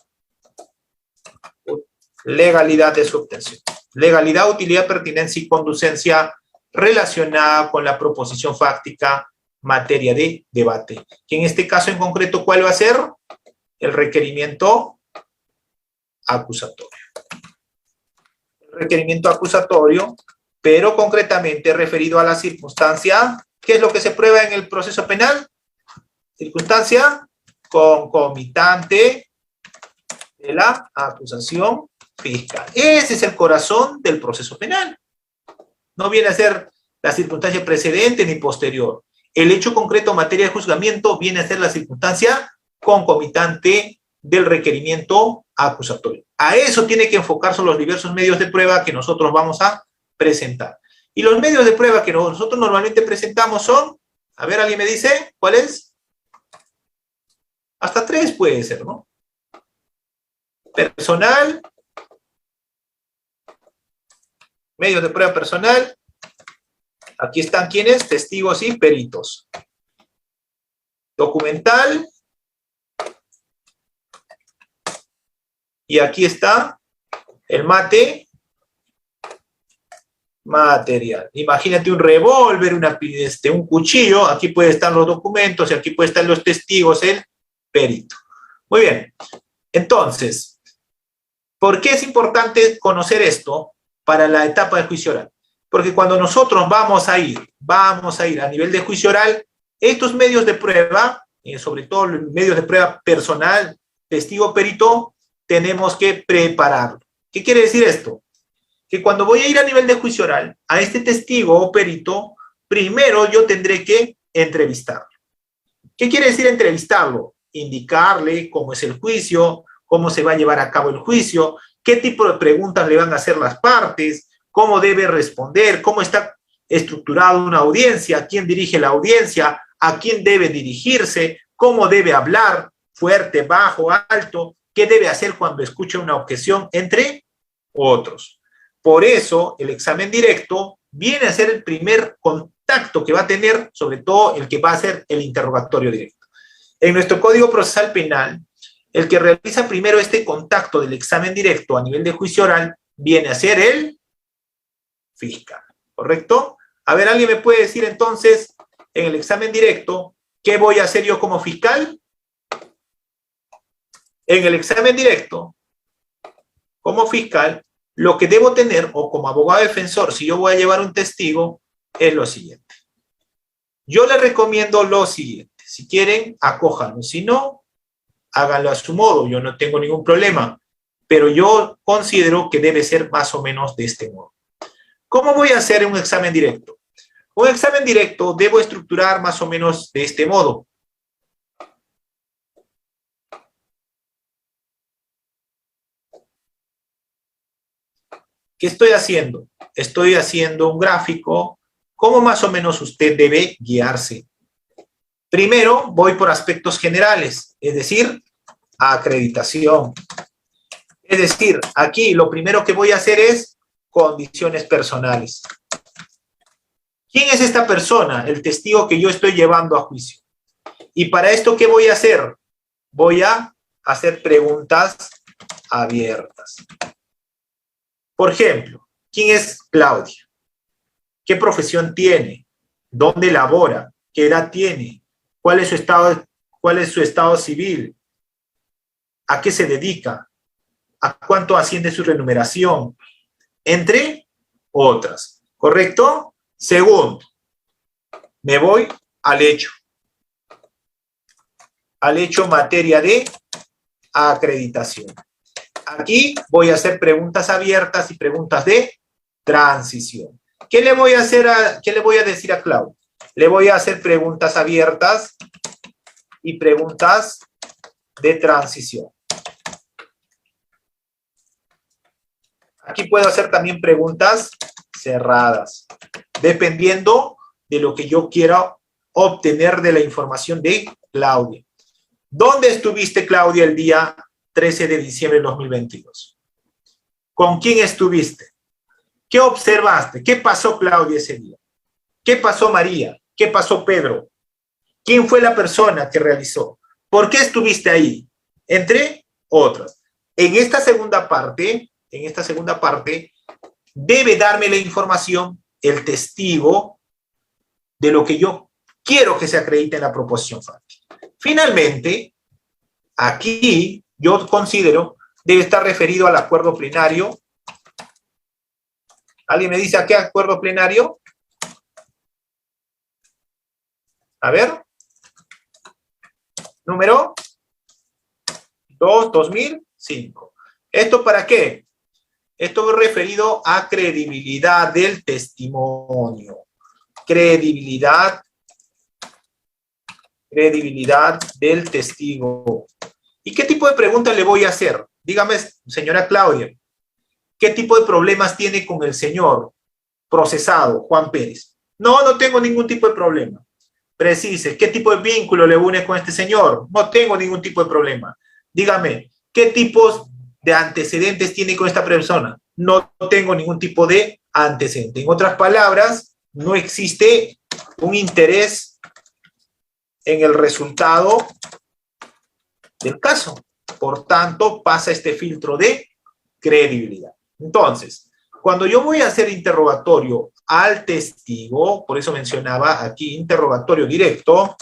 legalidad de su obtención. Legalidad, utilidad, pertinencia y conducencia relacionada con la proposición fáctica, materia de debate. Que en este caso en concreto, ¿cuál va a ser? El requerimiento acusatorio. El requerimiento acusatorio, pero concretamente referido a la circunstancia, ¿qué es lo que se prueba en el proceso penal? Circunstancia concomitante de la acusación fiscal. Ese es el corazón del proceso penal. No viene a ser la circunstancia precedente ni posterior. El hecho concreto en materia de juzgamiento viene a ser la circunstancia concomitante del requerimiento acusatorio. A eso tiene que enfocarse los diversos medios de prueba que nosotros vamos a presentar. Y los medios de prueba que nosotros normalmente presentamos son, a ver, ¿alguien me dice cuál es? Hasta 3 puede ser, ¿no? Personal, medios de prueba personal. Aquí están ¿quiénes? Testigos y peritos. Documental. Y aquí está el material. Imagínate un revólver, un cuchillo. Aquí puede estar los documentos y aquí puede estar los testigos, el perito. Muy bien. Entonces, ¿por qué es importante conocer esto para la etapa de juicio oral? Porque cuando nosotros vamos a ir a nivel de juicio oral, estos medios de prueba, sobre todo los medios de prueba personal, testigo, perito, tenemos que prepararlo. ¿Qué quiere decir esto? Que cuando voy a ir a nivel de juicio oral, a este testigo o perito, primero yo tendré que entrevistarlo. ¿Qué quiere decir entrevistarlo? Indicarle cómo es el juicio, cómo se va a llevar a cabo el juicio, qué tipo de preguntas le van a hacer las partes, cómo debe responder, cómo está estructurada una audiencia, quién dirige la audiencia, a quién debe dirigirse, cómo debe hablar, fuerte, bajo, alto, qué debe hacer cuando escucha una objeción, entre otros. Por eso, el examen directo viene a ser el primer contacto que va a tener, sobre todo el que va a ser el interrogatorio directo. En nuestro Código Procesal Penal, el que realiza primero este contacto del examen directo a nivel de juicio oral viene a ser el fiscal, ¿correcto? A ver, ¿alguien me puede decir entonces, en el examen directo, qué voy a hacer yo como fiscal? En el examen directo, como fiscal, lo que debo tener, o como abogado defensor, si yo voy a llevar un testigo, es lo siguiente. Yo les recomiendo lo siguiente. Si quieren, acójanlo. Si no, háganlo a su modo. Yo no tengo ningún problema. Pero yo considero que debe ser más o menos de este modo. ¿Cómo voy a hacer un examen directo? Un examen directo debo estructurar más o menos de este modo. ¿Qué estoy haciendo? Estoy haciendo un gráfico. ¿Cómo más o menos usted debe guiarse? Primero, voy por aspectos generales, es decir, acreditación. Es decir, aquí lo primero que voy a hacer es condiciones personales. ¿Quién es esta persona? El testigo que yo estoy llevando a juicio. Y para esto, ¿qué voy a hacer? Voy a hacer preguntas abiertas. Por ejemplo, ¿quién es Claudia? ¿Qué profesión tiene? ¿Dónde labora? ¿Qué edad tiene? ¿Cuál es su estado civil? ¿A qué se dedica? ¿A cuánto asciende su remuneración? Entre otras. ¿Correcto? Segundo, me voy al hecho. Al hecho en materia de acreditación. Aquí voy a hacer preguntas abiertas y preguntas de transición. ¿Qué le voy a decir a Claudia? Le voy a hacer preguntas abiertas y preguntas de transición. Aquí puedo hacer también preguntas cerradas, dependiendo de lo que yo quiera obtener de la información de Claudia. ¿Dónde estuviste, Claudia, el día 13 de diciembre de 2022. ¿Con quién estuviste? ¿Qué observaste? ¿Qué pasó, Claudia, ese día? ¿Qué pasó, María? ¿Qué pasó, Pedro? ¿Quién fue la persona que realizó? ¿Por qué estuviste ahí? Entre otras. En esta segunda parte, debe darme la información el testigo de lo que yo quiero que se acredite en la proposición fáctica. Finalmente, aquí yo considero debe estar referido al acuerdo plenario. ¿Alguien me dice a qué acuerdo plenario? A ver. Número 2005. ¿Esto para qué? Esto es referido a credibilidad del testimonio. Credibilidad del testigo. ¿Y qué tipo de preguntas le voy a hacer? Dígame, señora Claudia, ¿qué tipo de problemas tiene con el señor procesado, Juan Pérez? No tengo ningún tipo de problema. Precise, ¿qué tipo de vínculo le une con este señor? No tengo ningún tipo de problema. Dígame, ¿qué tipos de antecedentes tiene con esta persona? No tengo ningún tipo de antecedente. En otras palabras, no existe un interés en el resultado del caso. Por tanto, pasa este filtro de credibilidad. Entonces, cuando yo voy a hacer interrogatorio al testigo, por eso mencionaba aquí interrogatorio directo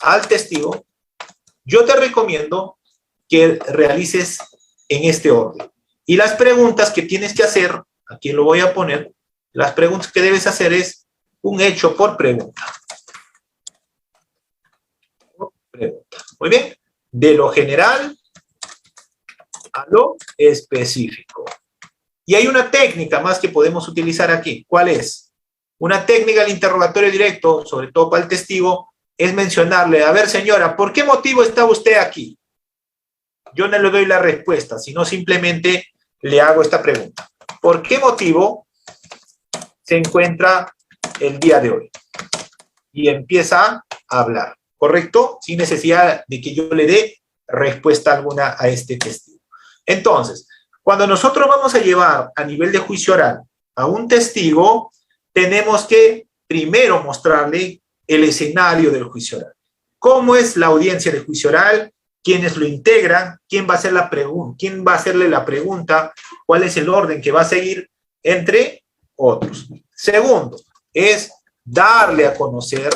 al testigo, yo te recomiendo que realices en este orden. Y las preguntas que tienes que hacer, aquí lo voy a poner, las preguntas que debes hacer es un hecho por pregunta. Muy bien. De lo general a lo específico. Y hay una técnica más que podemos utilizar aquí. ¿Cuál es? Una técnica del interrogatorio directo, sobre todo para el testigo, es mencionarle, a ver señora, ¿por qué motivo está usted aquí? Yo no le doy la respuesta, sino simplemente le hago esta pregunta. ¿Por qué motivo se encuentra el día de hoy? Y empieza a hablar, ¿correcto? Sin necesidad de que yo le dé respuesta alguna a este testigo. Entonces, cuando nosotros vamos a llevar a nivel de juicio oral a un testigo, tenemos que primero mostrarle el escenario del juicio oral. ¿Cómo es la audiencia de juicio oral? ¿Quiénes lo integran? ¿Quién va a hacer la pregunta? ¿Quién va a hacerle la pregunta? ¿Cuál es el orden que va a seguir? Entre otros. Segundo, es darle a conocer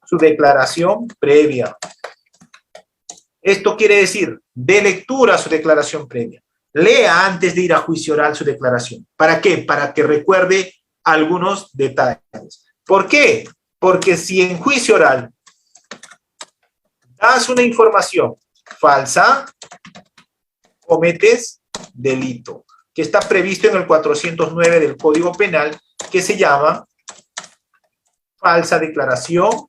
su declaración previa. Esto quiere decir, de lectura a su declaración previa. Lea antes de ir a juicio oral su declaración. ¿Para qué? Para que recuerde algunos detalles. ¿Por qué? Porque si en juicio oral das una información falsa, cometes delito, que está previsto en el 409 del Código Penal, que se llama falsa declaración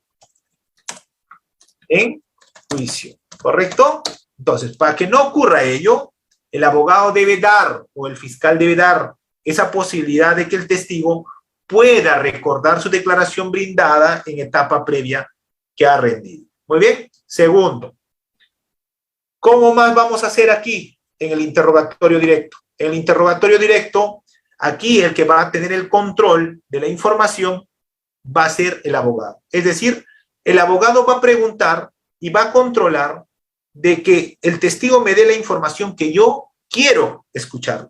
en juicio. ¿Correcto? Entonces, para que no ocurra ello, el abogado debe dar, o el fiscal debe dar, esa posibilidad de que el testigo pueda recordar su declaración brindada en etapa previa que ha rendido. Muy bien. Segundo, ¿cómo más vamos a hacer aquí en el interrogatorio directo? En el interrogatorio directo, aquí el que va a tener el control de la información va a ser el abogado. Es decir, el abogado va a preguntar y va a controlar de que el testigo me dé la información que yo quiero escuchar.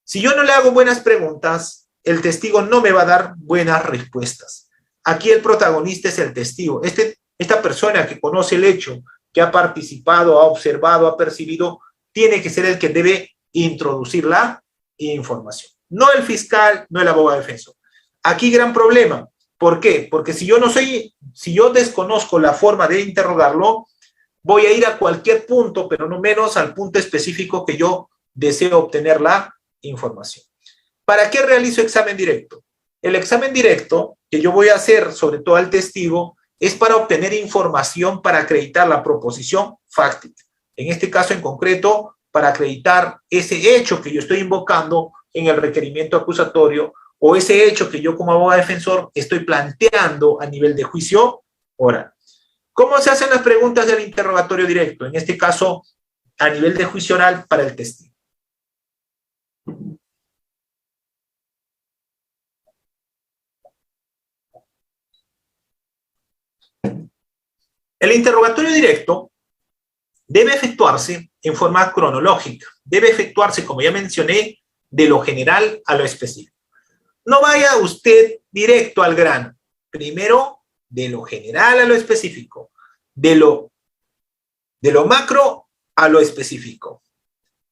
Si yo no le hago buenas preguntas, el testigo no me va a dar buenas respuestas. Aquí el protagonista es el testigo. Esta persona que conoce el hecho, que ha participado, ha observado, ha percibido, tiene que ser el que debe introducir la información. No el fiscal, no el abogado defensor. Aquí gran problema. ¿Por qué? Porque si yo desconozco la forma de interrogarlo, voy a ir a cualquier punto, pero no menos al punto específico que yo deseo obtener la información. ¿Para qué realizo examen directo? El examen directo que yo voy a hacer, sobre todo al testigo, es para obtener información para acreditar la proposición fáctica. En este caso en concreto, para acreditar ese hecho que yo estoy invocando en el requerimiento acusatorio o ese hecho que yo como abogado defensor estoy planteando a nivel de juicio oral. ¿Cómo se hacen las preguntas del interrogatorio directo? En este caso, a nivel de juicio oral para el testigo. El interrogatorio directo debe efectuarse en forma cronológica. Debe efectuarse, como ya mencioné, de lo general a lo específico. No vaya usted directo al grano. Primero, de lo general a lo específico. De lo macro a lo específico.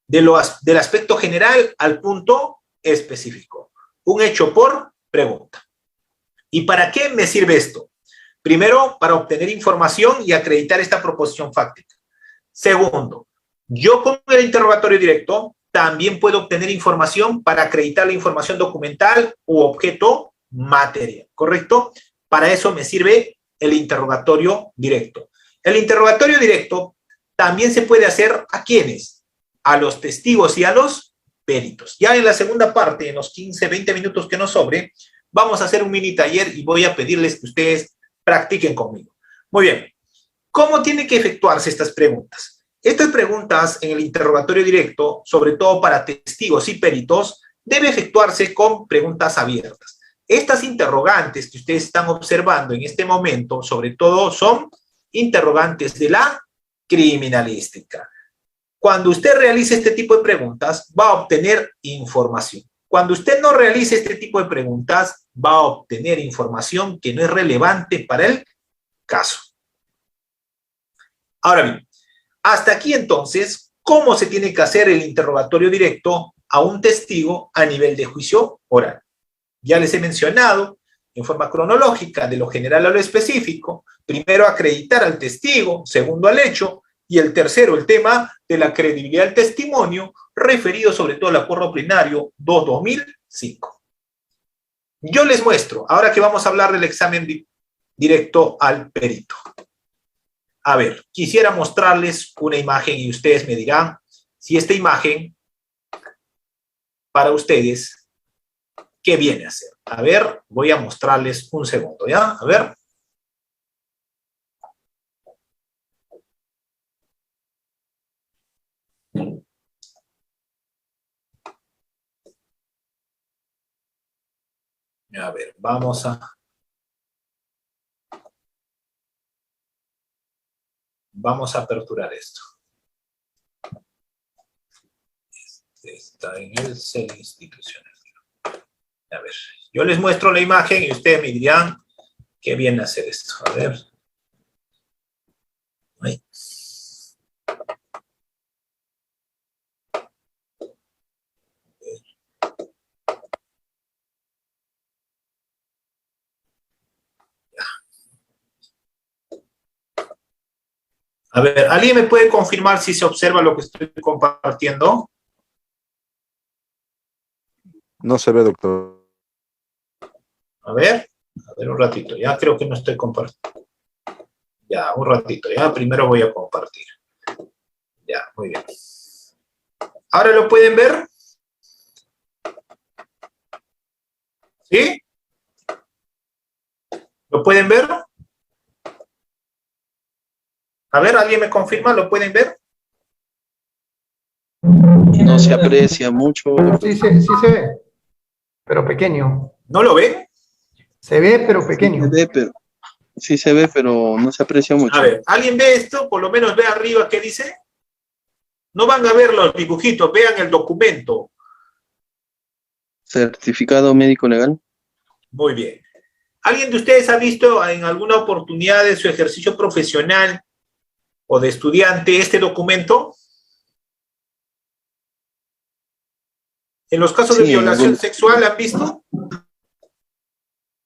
Del aspecto general al punto específico. Un hecho por pregunta. ¿Y para qué me sirve esto? Primero, para obtener información y acreditar esta proposición fáctica. Segundo, yo con el interrogatorio directo también puedo obtener información para acreditar la información documental u objeto material, ¿correcto? Para eso me sirve el interrogatorio directo. El interrogatorio directo también se puede hacer ¿a quiénes? A los testigos y a los peritos. Ya en la segunda parte, en los 15, 20 minutos que nos sobre, vamos a hacer un mini taller y voy a pedirles que ustedes practiquen conmigo. Muy bien. ¿Cómo tienen que efectuarse estas preguntas? Estas preguntas en el interrogatorio directo, sobre todo para testigos y peritos, debe efectuarse con preguntas abiertas. Estas interrogantes que ustedes están observando en este momento, sobre todo, son interrogantes de la criminalística. Cuando usted realice este tipo de preguntas, va a obtener información. Cuando usted no realice este tipo de preguntas, va a obtener información que no es relevante para el caso. Ahora bien, hasta aquí entonces, ¿cómo se tiene que hacer el interrogatorio directo a un testigo a nivel de juicio oral? Ya les he mencionado, en forma cronológica, de lo general a lo específico, primero acreditar al testigo, segundo al hecho, y el tercero, el tema de la credibilidad del testimonio, referido sobre todo al acuerdo plenario 2/2005. Yo les muestro, ahora que vamos a hablar del examen directo al perito. A ver, quisiera mostrarles una imagen y ustedes me dirán si esta imagen, para ustedes, ¿qué viene a ser? A ver, voy a mostrarles un segundo, ¿ya? A ver. A ver, vamos a aperturar esto. Está en el cel institucional. A ver, yo les muestro la imagen y ustedes me dirán qué viene a hacer esto. A ver. Ahí. A ver, ¿alguien me puede confirmar si se observa lo que estoy compartiendo? No se ve, doctor. A ver un ratito, ya creo que no estoy compartiendo. Ya, un ratito, ya primero voy a compartir. Ya, muy bien. ¿Ahora lo pueden ver? ¿Sí? ¿Lo pueden ver? A ver, ¿alguien me confirma? ¿Lo pueden ver? No se aprecia mucho. Sí se ve, pero pequeño. ¿No lo ven? Se ve, pero pequeño. Sí se ve, pero no se aprecia mucho. A ver, ¿alguien ve esto? Por lo menos ve arriba qué dice. No van a ver los dibujitos, vean el documento. Certificado médico legal. Muy bien. ¿Alguien de ustedes ha visto en alguna oportunidad de su ejercicio profesional o de estudiante este documento? En los casos de violación sexual, ¿han visto?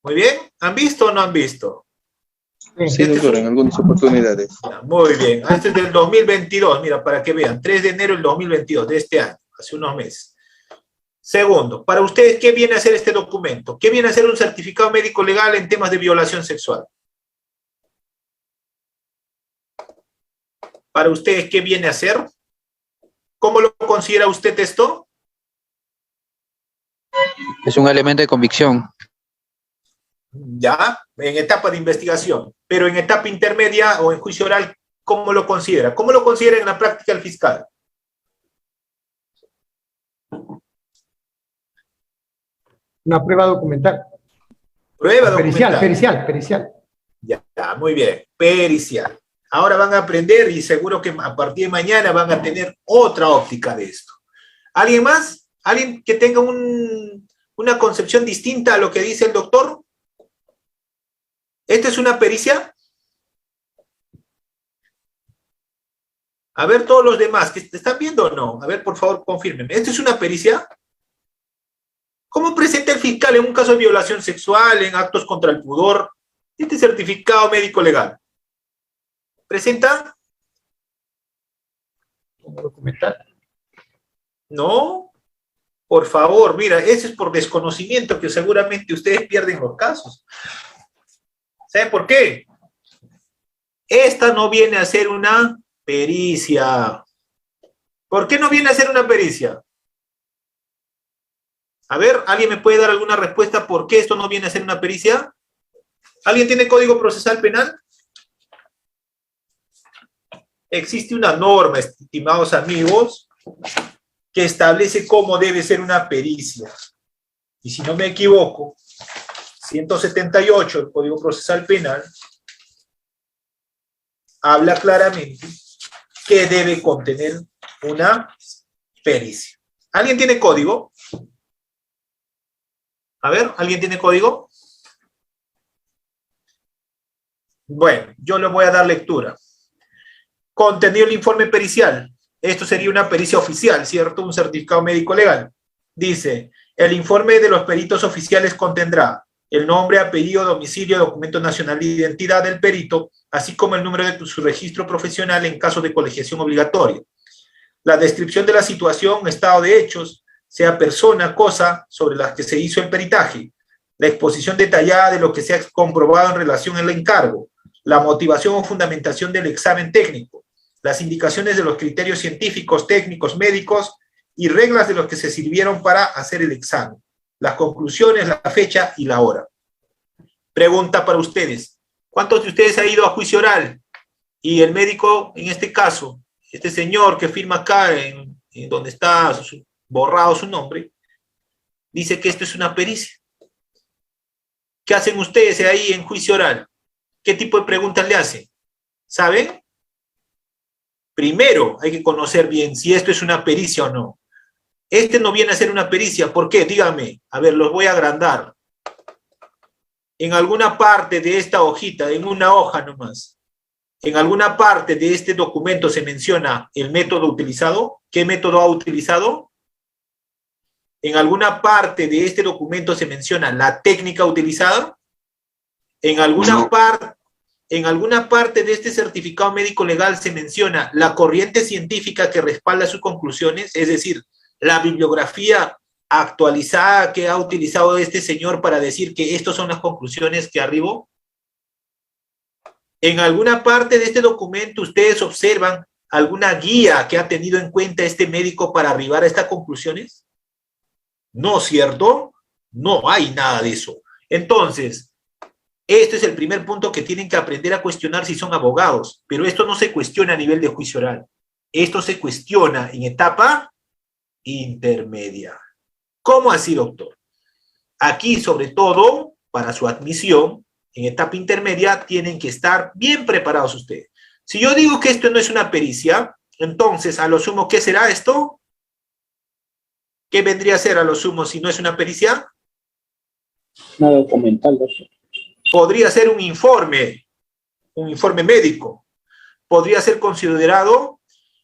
Muy bien. ¿Han visto o no han visto? Sí, doctor, en algunas oportunidades. Muy bien. Este es del 2022, mira, para que vean. 3 de enero del 2022, de este año, hace unos meses. Segundo, para ustedes, ¿qué viene a ser este documento? ¿Qué viene a ser un certificado médico legal en temas de violación sexual? Para ustedes, ¿qué viene a ser? ¿Cómo lo considera usted esto? Es un elemento de convicción. Ya, en etapa de investigación, pero en etapa intermedia o en juicio oral, ¿cómo lo considera? ¿Cómo lo considera en la práctica el fiscal? Una prueba documental. Prueba Pericial, documental. pericial. Ya, muy bien, pericial. Ahora van a aprender y seguro que a partir de mañana van a tener otra óptica de esto. ¿Alguien más? ¿Alguien que tenga una concepción distinta a lo que dice el doctor? ¿Esta es una pericia? A ver, todos los demás, ¿que están viendo o no? A ver, por favor, confírmenme. ¿Esto es una pericia? ¿Cómo presenta el fiscal en un caso de violación sexual, en actos contra el pudor, este certificado médico legal? ¿Presenta? Como documental. No. Por favor, mira, eso es por desconocimiento que seguramente ustedes pierden los casos. ¿Saben por qué? Esta no viene a ser una pericia. ¿Por qué no viene a ser una pericia? A ver, ¿alguien me puede dar alguna respuesta por qué esto no viene a ser una pericia? ¿Alguien tiene código procesal penal? Existe una norma, estimados amigos, que establece cómo debe ser una pericia. Y si no me equivoco, 178 del Código Procesal Penal habla claramente que debe contener una pericia. ¿Alguien tiene código? A ver, ¿alguien tiene código? Bueno, yo le voy a dar lectura. Contenido del informe pericial. Esto sería una pericia oficial, ¿cierto? Un certificado médico legal. Dice, el informe de los peritos oficiales contendrá el nombre, apellido, domicilio, documento nacional de identidad del perito, así como el número de su registro profesional en caso de colegiación obligatoria. La descripción de la situación, estado de hechos, sea persona, cosa sobre las que se hizo el peritaje, la exposición detallada de lo que se ha comprobado en relación al encargo, la motivación o fundamentación del examen técnico, las indicaciones de los criterios científicos, técnicos, médicos y reglas de los que se sirvieron para hacer el examen, las conclusiones, la fecha y la hora. Pregunta para ustedes. ¿Cuántos de ustedes han ido a juicio oral? Y el médico, en este caso, este señor que firma acá, en donde está borrado su nombre, dice que esto es una pericia. ¿Qué hacen ustedes ahí en juicio oral? ¿Qué tipo de preguntas le hacen? ¿Saben? Primero hay que conocer bien si esto es una pericia o no. Este no viene a ser una pericia. ¿Por qué? Dígame. A ver, los voy a agrandar. En alguna parte de esta hojita, en una hoja nomás, en alguna parte de este documento se menciona el método utilizado. ¿Qué método ha utilizado? En alguna parte de este documento se menciona la técnica utilizada. En alguna parte de este certificado médico legal se menciona la corriente científica que respalda sus conclusiones, es decir, la bibliografía actualizada que ha utilizado este señor para decir que estas son las conclusiones que arribó. En alguna parte de este documento ustedes observan alguna guía que ha tenido en cuenta este médico para arribar a estas conclusiones. No, ¿cierto? No hay nada de eso. Entonces, este es el primer punto que tienen que aprender a cuestionar si son abogados, pero esto no se cuestiona a nivel de juicio oral. Esto se cuestiona en etapa intermedia. ¿Cómo así, doctor? Aquí, sobre todo, para su admisión, en etapa intermedia, tienen que estar bien preparados ustedes. Si yo digo que esto no es una pericia, entonces, a lo sumo, ¿qué será esto? ¿Qué vendría a ser a lo sumo si no es una pericia? Una documental, doctor. Podría ser un informe médico. Podría ser considerado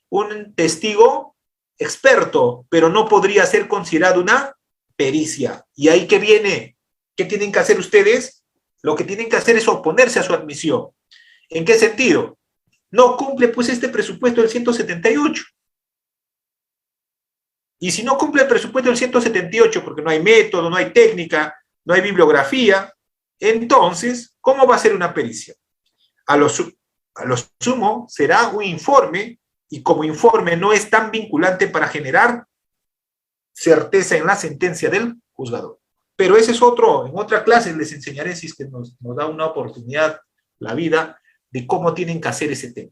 un testigo experto, pero no podría ser considerado una pericia. ¿Y ahí qué viene? ¿Qué tienen que hacer ustedes? Lo que tienen que hacer es oponerse a su admisión. ¿En qué sentido? No cumple pues este presupuesto del 178. Y si no cumple el presupuesto del 178 porque no hay método, no hay técnica, no hay bibliografía, entonces, ¿cómo va a ser una pericia? A lo sumo será un informe, y como informe no es tan vinculante para generar certeza en la sentencia del juzgador. pero ese es otro, en otra clase les enseñaré si es que nos da una oportunidad la vida de cómo tienen que hacer ese tema.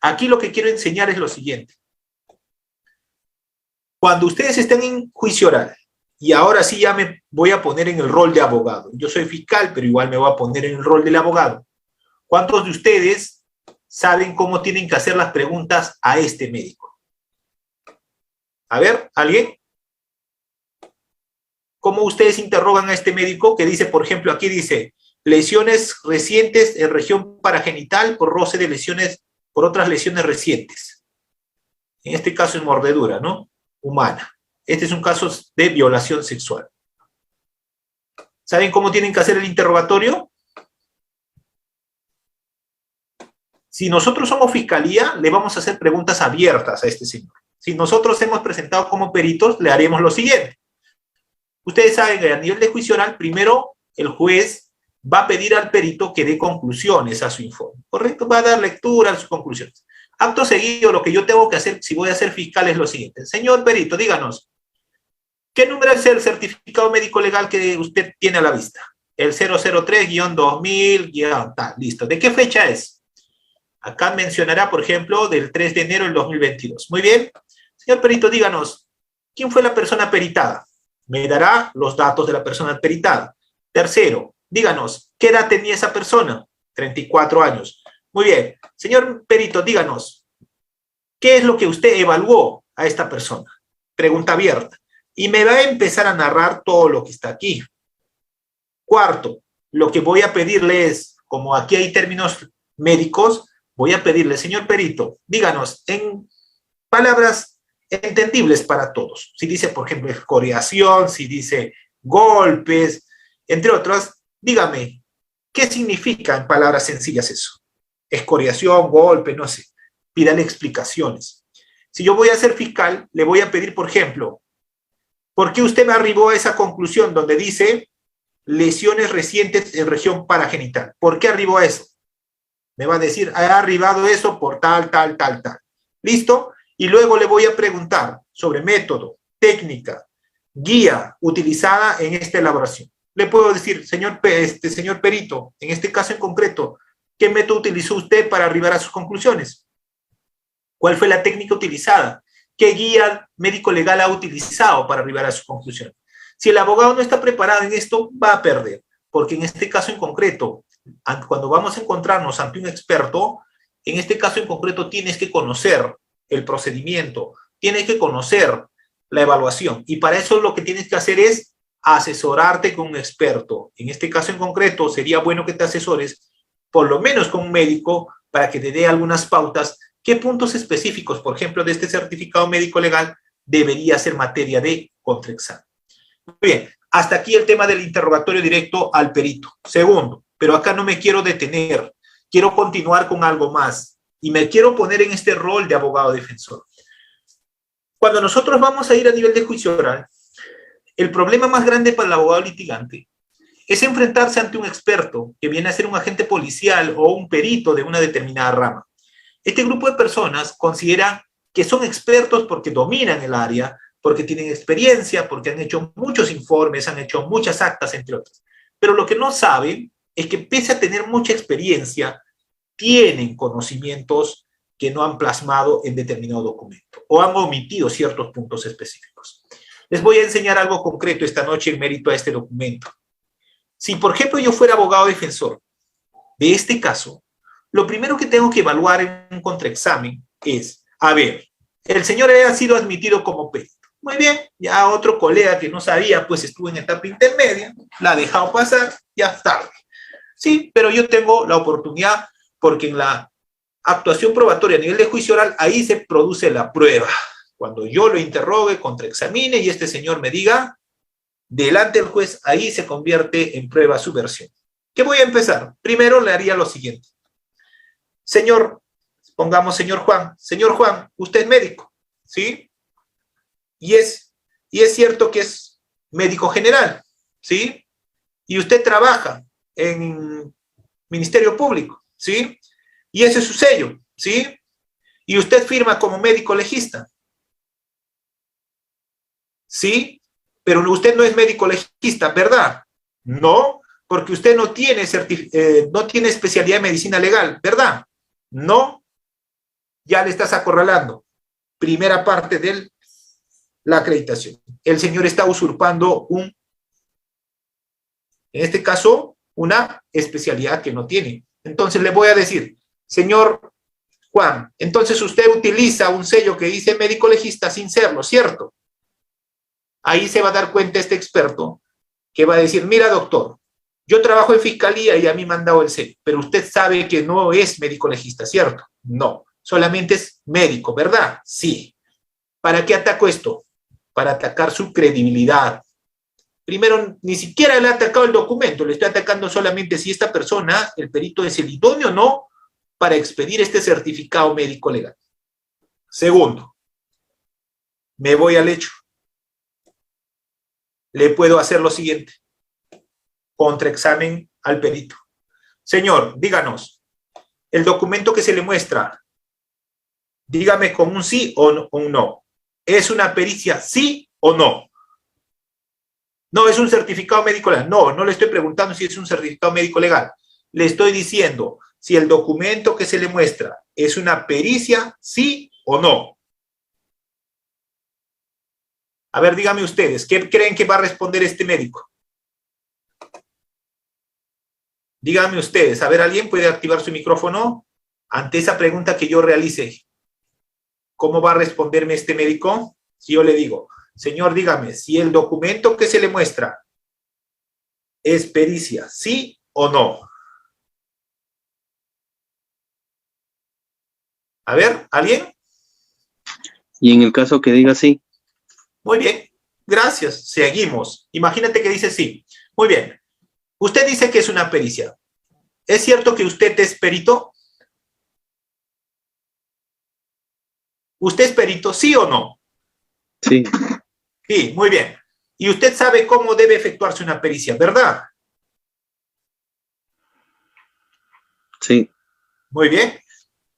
Aquí lo que quiero enseñar es lo siguiente. Cuando ustedes estén en juicio oral, y ahora sí ya me voy a poner en el rol de abogado. Yo soy fiscal, pero igual me voy a poner en el rol del abogado. ¿Cuántos de ustedes saben cómo tienen que hacer las preguntas a este médico? A ver, ¿alguien? ¿Cómo ustedes interrogan a este médico que dice, por ejemplo, aquí dice, lesiones recientes en región paragenital por roce de lesiones, por otras lesiones recientes? En este caso es mordedura, ¿no? Humana. Este es un caso de violación sexual. ¿Saben cómo tienen que hacer el interrogatorio? Si nosotros somos fiscalía, le vamos a hacer preguntas abiertas a este señor. Si nosotros hemos presentado como peritos, le haremos lo siguiente. Ustedes saben que a nivel de juicio oral, primero el juez va a pedir al perito que dé conclusiones a su informe, ¿correcto? Va a dar lectura a sus conclusiones. Acto seguido, lo que yo tengo que hacer, si voy a ser fiscal, es lo siguiente. Señor perito, díganos, ¿qué número es el certificado médico legal que usted tiene a la vista? El 003-2000-tal, listo. ¿De qué fecha es? Acá mencionará, por ejemplo, del 3 de enero del 2022. Muy bien. Señor perito, díganos, ¿quién fue la persona peritada? Me dará los datos de la persona peritada. Tercero, díganos, ¿qué edad tenía esa persona? 34 años. Muy bien. Señor perito, díganos, ¿qué es lo que usted evaluó a esta persona? Pregunta abierta. Y me va a empezar a narrar todo lo que está aquí. Cuarto, lo que voy a pedirle es, como aquí hay términos médicos, voy a pedirle, señor perito, díganos en palabras entendibles para todos. Si dice, por ejemplo, escoriación, si dice golpes, entre otras, dígame, ¿qué significa en palabras sencillas eso? Escoriación, golpe, no sé. Pídale explicaciones. Si yo voy a ser fiscal, le voy a pedir, por ejemplo, ¿por qué usted me arribó a esa conclusión donde dice lesiones recientes en región paragenital? ¿Por qué arribó a eso? Me va a decir, ha arribado eso por tal. ¿Listo? Y luego le voy a preguntar sobre método, técnica, guía utilizada en esta elaboración. Le puedo decir, señor perito, en este caso en concreto, ¿qué método utilizó usted para arribar a sus conclusiones? ¿Cuál fue la técnica utilizada? ¿Qué guía médico-legal ha utilizado para arribar a sus conclusiones? Si el abogado no está preparado en esto, va a perder, porque en este caso en concreto, cuando vamos a encontrarnos ante un experto, en este caso en concreto tienes que conocer el procedimiento, tienes que conocer la evaluación, y para eso lo que tienes que hacer es asesorarte con un experto. En este caso en concreto, sería bueno que te asesores, por lo menos con un médico, para que te dé algunas pautas, qué puntos específicos, por ejemplo, de este certificado médico legal, debería ser materia de contraexamen. Muy bien, hasta aquí el tema del interrogatorio directo al perito. Segundo, pero acá no me quiero detener, quiero continuar con algo más, y me quiero poner en este rol de abogado defensor. Cuando nosotros vamos a ir a nivel de juicio oral, el problema más grande para el abogado litigante es enfrentarse ante un experto que viene a ser un agente policial o un perito de una determinada rama. Este grupo de personas considera que son expertos porque dominan el área, porque tienen experiencia, porque han hecho muchos informes, han hecho muchas actas, entre otras. Pero lo que no saben es que pese a tener mucha experiencia, tienen conocimientos que no han plasmado en determinado documento o han omitido ciertos puntos específicos. Les voy a enseñar algo concreto esta noche en mérito a este documento. Si, por ejemplo, yo fuera abogado defensor de este caso, lo primero que tengo que evaluar en un contraexamen es, a ver, el señor ha sido admitido como perito. Muy bien, ya otro colega que no sabía, pues estuvo en etapa intermedia, la ha dejado pasar, ya tarde. Sí, pero yo tengo la oportunidad, porque en la actuación probatoria a nivel de juicio oral, ahí se produce la prueba. Cuando yo lo interrogue, contraexamine y este señor me diga, delante del juez, ahí se convierte en prueba su versión. ¿Qué voy a empezar? Primero le haría lo siguiente. Señor, pongamos señor Juan, usted es médico, ¿sí? Y es cierto que es médico general, ¿sí? Y usted trabaja en Ministerio Público, ¿sí? Y ese es su sello, ¿sí? Y usted firma como médico legista, ¿sí? Pero usted no es médico legista, ¿verdad? No, porque usted no tiene especialidad en medicina legal, ¿verdad? No, ya le estás acorralando. Primera parte de la acreditación. El señor está usurpando en este caso, una especialidad que no tiene. Entonces le voy a decir, señor Juan, entonces usted utiliza un sello que dice médico legista sin serlo, ¿cierto? Ahí se va a dar cuenta este experto que va a decir, mira doctor, yo trabajo en fiscalía y a mí me han dado el sello, pero usted sabe que no es médico legista, ¿cierto? No, solamente es médico, ¿verdad? Sí. ¿Para qué ataco esto? Para atacar su credibilidad. Primero, ni siquiera le ha atacado el documento, le estoy atacando solamente si esta persona, el perito, es el idóneo o no para expedir este certificado médico legal. Segundo, me voy al hecho. Le puedo hacer lo siguiente. Contraexamen al perito. Señor, díganos, el documento que se le muestra, dígame con un sí o un no. ¿Es una pericia sí o no? No, es un certificado médico legal. No, no le estoy preguntando si es un certificado médico legal. Le estoy diciendo si el documento que se le muestra es una pericia sí o no. A ver, díganme ustedes, ¿qué creen que va a responder este médico? Díganme ustedes, a ver, ¿alguien puede activar su micrófono ante esa pregunta que yo realice? ¿Cómo va a responderme este médico? Si yo le digo, señor, dígame, si el documento que se le muestra es pericia, ¿sí o no? A ver, ¿alguien? Y en el caso que diga sí, Muy bien, gracias, seguimos. Imagínate que dice sí. Muy bien, usted dice que es una pericia. ¿Es cierto que usted es perito? ¿Usted es perito, sí o no? sí, Sí, muy bien. Y usted sabe cómo debe efectuarse una pericia, ¿verdad? sí, Muy bien.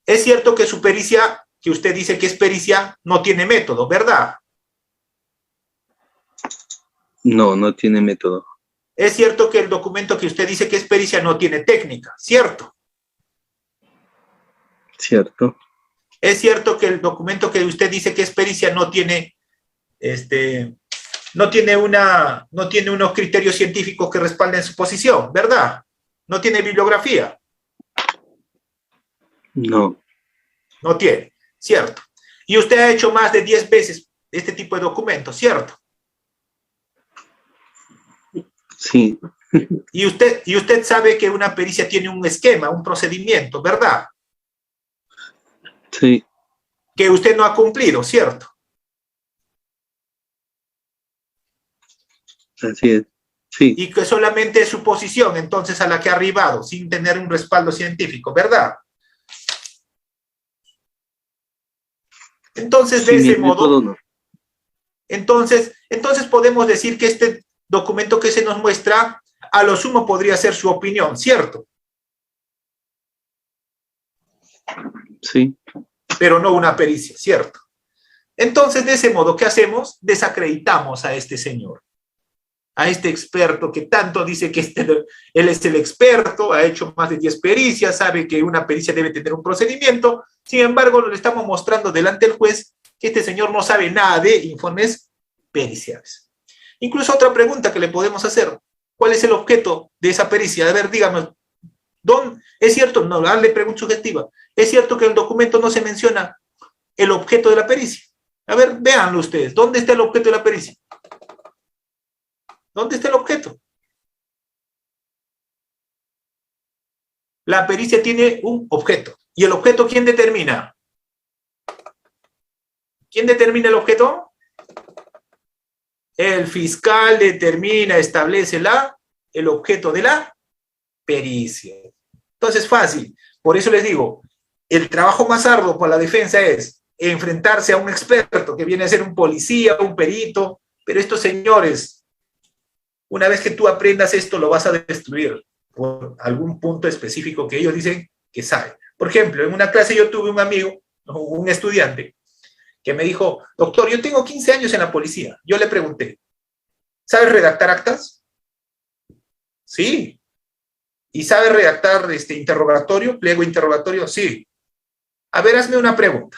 Es cierto que su pericia, que usted dice que es pericia, no tiene método, ¿verdad? no, no tiene método, Es cierto que el documento que usted dice que es pericia no tiene técnica, ¿cierto? cierto, Es cierto que el documento que usted dice que es pericia no tiene, no tiene unos criterios científicos que respalden su posición, ¿verdad? No tiene bibliografía. no, No tiene, ¿cierto? Y usted ha hecho más de 10 veces este tipo de documentos, ¿cierto? sí, Y usted sabe que una pericia tiene un esquema, un procedimiento, ¿verdad? sí, Que usted no ha cumplido, ¿cierto? así es, sí, Y que solamente es su posición, entonces, a la que ha arribado, sin tener un respaldo científico, ¿verdad? Entonces, de sin ese el método modo, no, entonces podemos decir que este documento que se nos muestra, a lo sumo podría ser su opinión, ¿cierto? sí, Pero no una pericia, ¿cierto? Entonces, de ese modo, ¿qué hacemos? Desacreditamos a este señor, a este experto que tanto dice que él es el experto, ha hecho más de 10 pericias, sabe que una pericia debe tener un procedimiento, sin embargo, le estamos mostrando delante del juez que este señor no sabe nada de informes periciales. Incluso otra pregunta que le podemos hacer, ¿cuál es el objeto de esa pericia? A ver, dígame, ¿es cierto? No, darle pregunta subjetiva. ¿Es cierto que en el documento no se menciona el objeto de la pericia? A ver, véanlo ustedes. ¿Dónde está el objeto de la pericia? ¿Dónde está el objeto? La pericia tiene un objeto. ¿Y el objeto quién determina? ¿Quién determina el objeto? El fiscal determina, establece el objeto de la pericia. Entonces, fácil. Por eso les digo, el trabajo más arduo para la defensa es enfrentarse a un experto que viene a ser un policía, un perito, pero estos señores, una vez que tú aprendas esto, lo vas a destruir por algún punto específico que ellos dicen que saben. Por ejemplo, en una clase yo tuve un amigo, un estudiante, que me dijo, doctor, yo tengo 15 años en la policía. Yo le pregunté, ¿Sabes redactar actas? Sí. ¿Y sabes redactar interrogatorio, pliego interrogatorio? Sí. A ver, hazme una pregunta.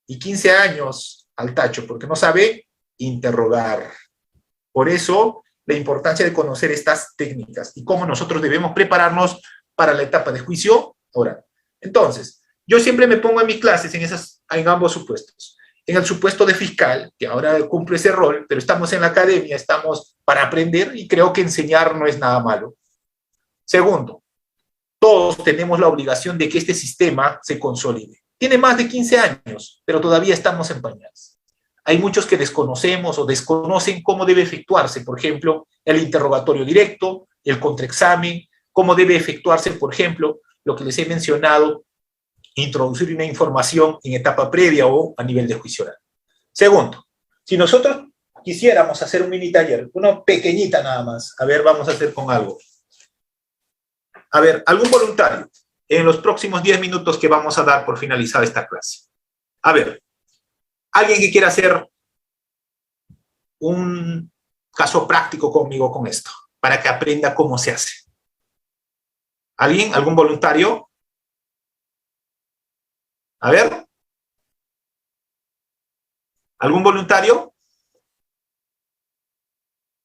Y 15 años al tacho, porque no sabe interrogar. Por eso, la importancia de conocer estas técnicas y cómo nosotros debemos prepararnos para la etapa de juicio oral. Entonces, yo siempre me pongo en mis clases en ambos supuestos. En el supuesto de fiscal, que ahora cumplo ese rol, pero estamos en la academia, estamos para aprender y creo que enseñar no es nada malo. Segundo, todos tenemos la obligación de que este sistema se consolide. Tiene más de 15 años, pero todavía estamos en pañales. Hay muchos que desconocemos o desconocen cómo debe efectuarse, por ejemplo, el interrogatorio directo, el contraexamen, cómo debe efectuarse, por ejemplo, lo que les he mencionado, introducir una información en etapa previa o a nivel de juicio oral. Segundo, si nosotros quisiéramos hacer un mini taller, una pequeñita nada más, a ver, vamos a hacer con algo. A ver, algún voluntario en los próximos 10 minutos que vamos a dar por finalizada esta clase. A ver, alguien que quiera hacer un caso práctico conmigo con esto, para que aprenda cómo se hace. ¿Alguien? ¿Algún voluntario? A ver. ¿Algún voluntario?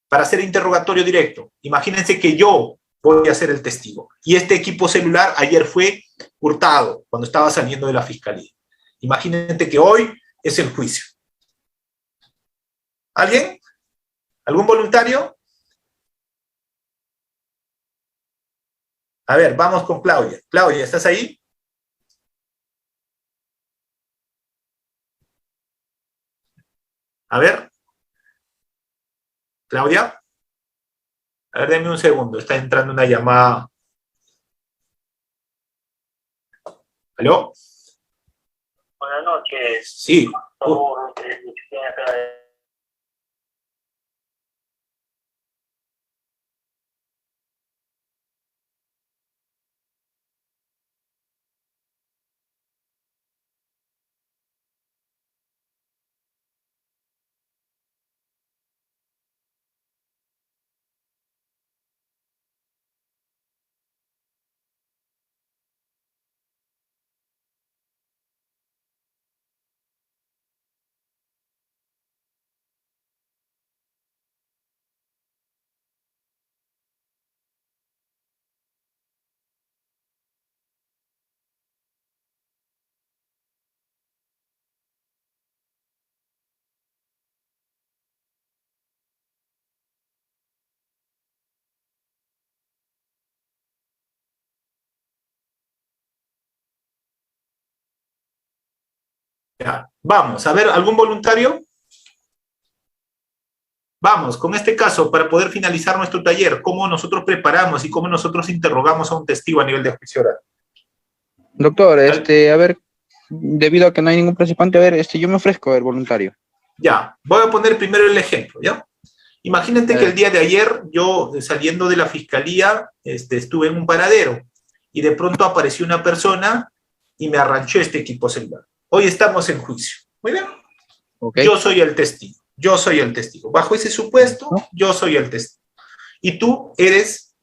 Para hacer interrogatorio directo. Imagínense que yo voy a ser el testigo. Y este equipo celular ayer fue hurtado cuando estaba saliendo de la fiscalía. Imagínense que hoy es el juicio. ¿Alguien? ¿Algún voluntario? A ver, vamos con Claudia. Claudia, ¿estás ahí? A ver. Claudia. A ver, denme un segundo. Está entrando una llamada. ¿Aló? Buenas noches. Sí. Por favor, Ya. Vamos, a ver, ¿algún voluntario? Vamos, con este caso, para poder finalizar nuestro taller, cómo nosotros preparamos y cómo nosotros interrogamos a un testigo a nivel de juicio oral. Doctor, a ver, debido a que no hay ningún participante, a ver, yo me ofrezco a ver voluntario. Ya, voy a poner primero el ejemplo, ¿ya? Imagínate que el día de ayer, yo saliendo de la fiscalía, estuve en un paradero y de pronto apareció una persona y me arranchó este equipo celular. Hoy estamos en juicio. Muy bien. Okay. Yo soy el testigo. Yo soy el testigo. Bajo ese supuesto, yo soy el testigo. Y tú eres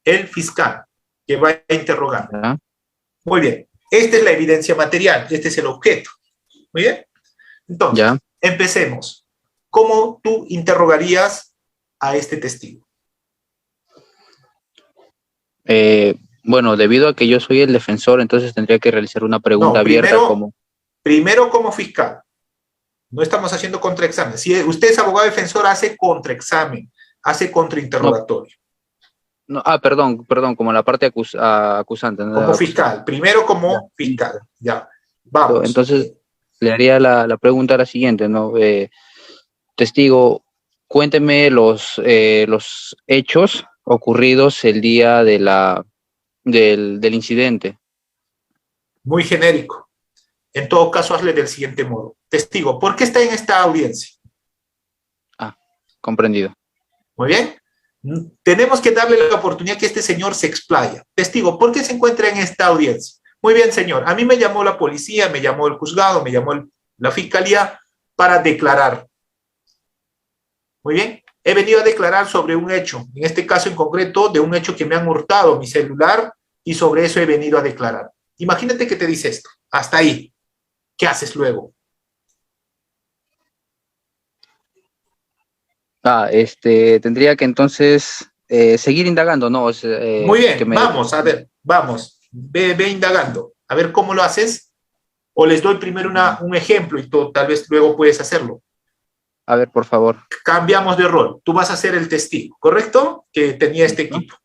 el fiscal que va a interrogar. Muy bien. Esta es la evidencia material. Este es el objeto. Muy bien. Entonces, empecemos. ¿Cómo tú interrogarías a este testigo? Bueno, debido a que yo soy el defensor, entonces tendría que realizar una pregunta abierta como... Primero como fiscal. No estamos haciendo contraexamen. Si usted es abogado defensor, hace contraexamen, hace contrainterrogatorio. No, perdón, como la parte acusante. ¿no? Como fiscal. Primero como fiscal. Ya. Vamos. Entonces, le haría la pregunta la siguiente, ¿no? Testigo, cuénteme los hechos ocurridos el día del incidente. Muy genérico. En todo caso, hazle del siguiente modo. Testigo, ¿por qué está en esta audiencia? Comprendido. Muy bien. Tenemos que darle la oportunidad que este señor se explaya. Testigo, ¿por qué se encuentra en esta audiencia? Muy bien, señor. A mí me llamó la policía, me llamó el juzgado, me llamó la fiscalía para declarar. Muy bien. he venido a declarar sobre un hecho, en este caso en concreto, de un hecho que me han hurtado mi celular y sobre eso he venido a declarar. Imagínate que te dice esto, hasta ahí. ¿Qué haces luego? Tendría que entonces seguir indagando, ¿no? Muy bien, que me- vamos, a ver, vamos, ve indagando. A ver cómo lo haces. O les doy primero un ejemplo y tú tal vez luego puedes hacerlo. A ver, por favor. Cambiamos de rol. Tú vas a ser el testigo, ¿correcto? Que tenía este equipo.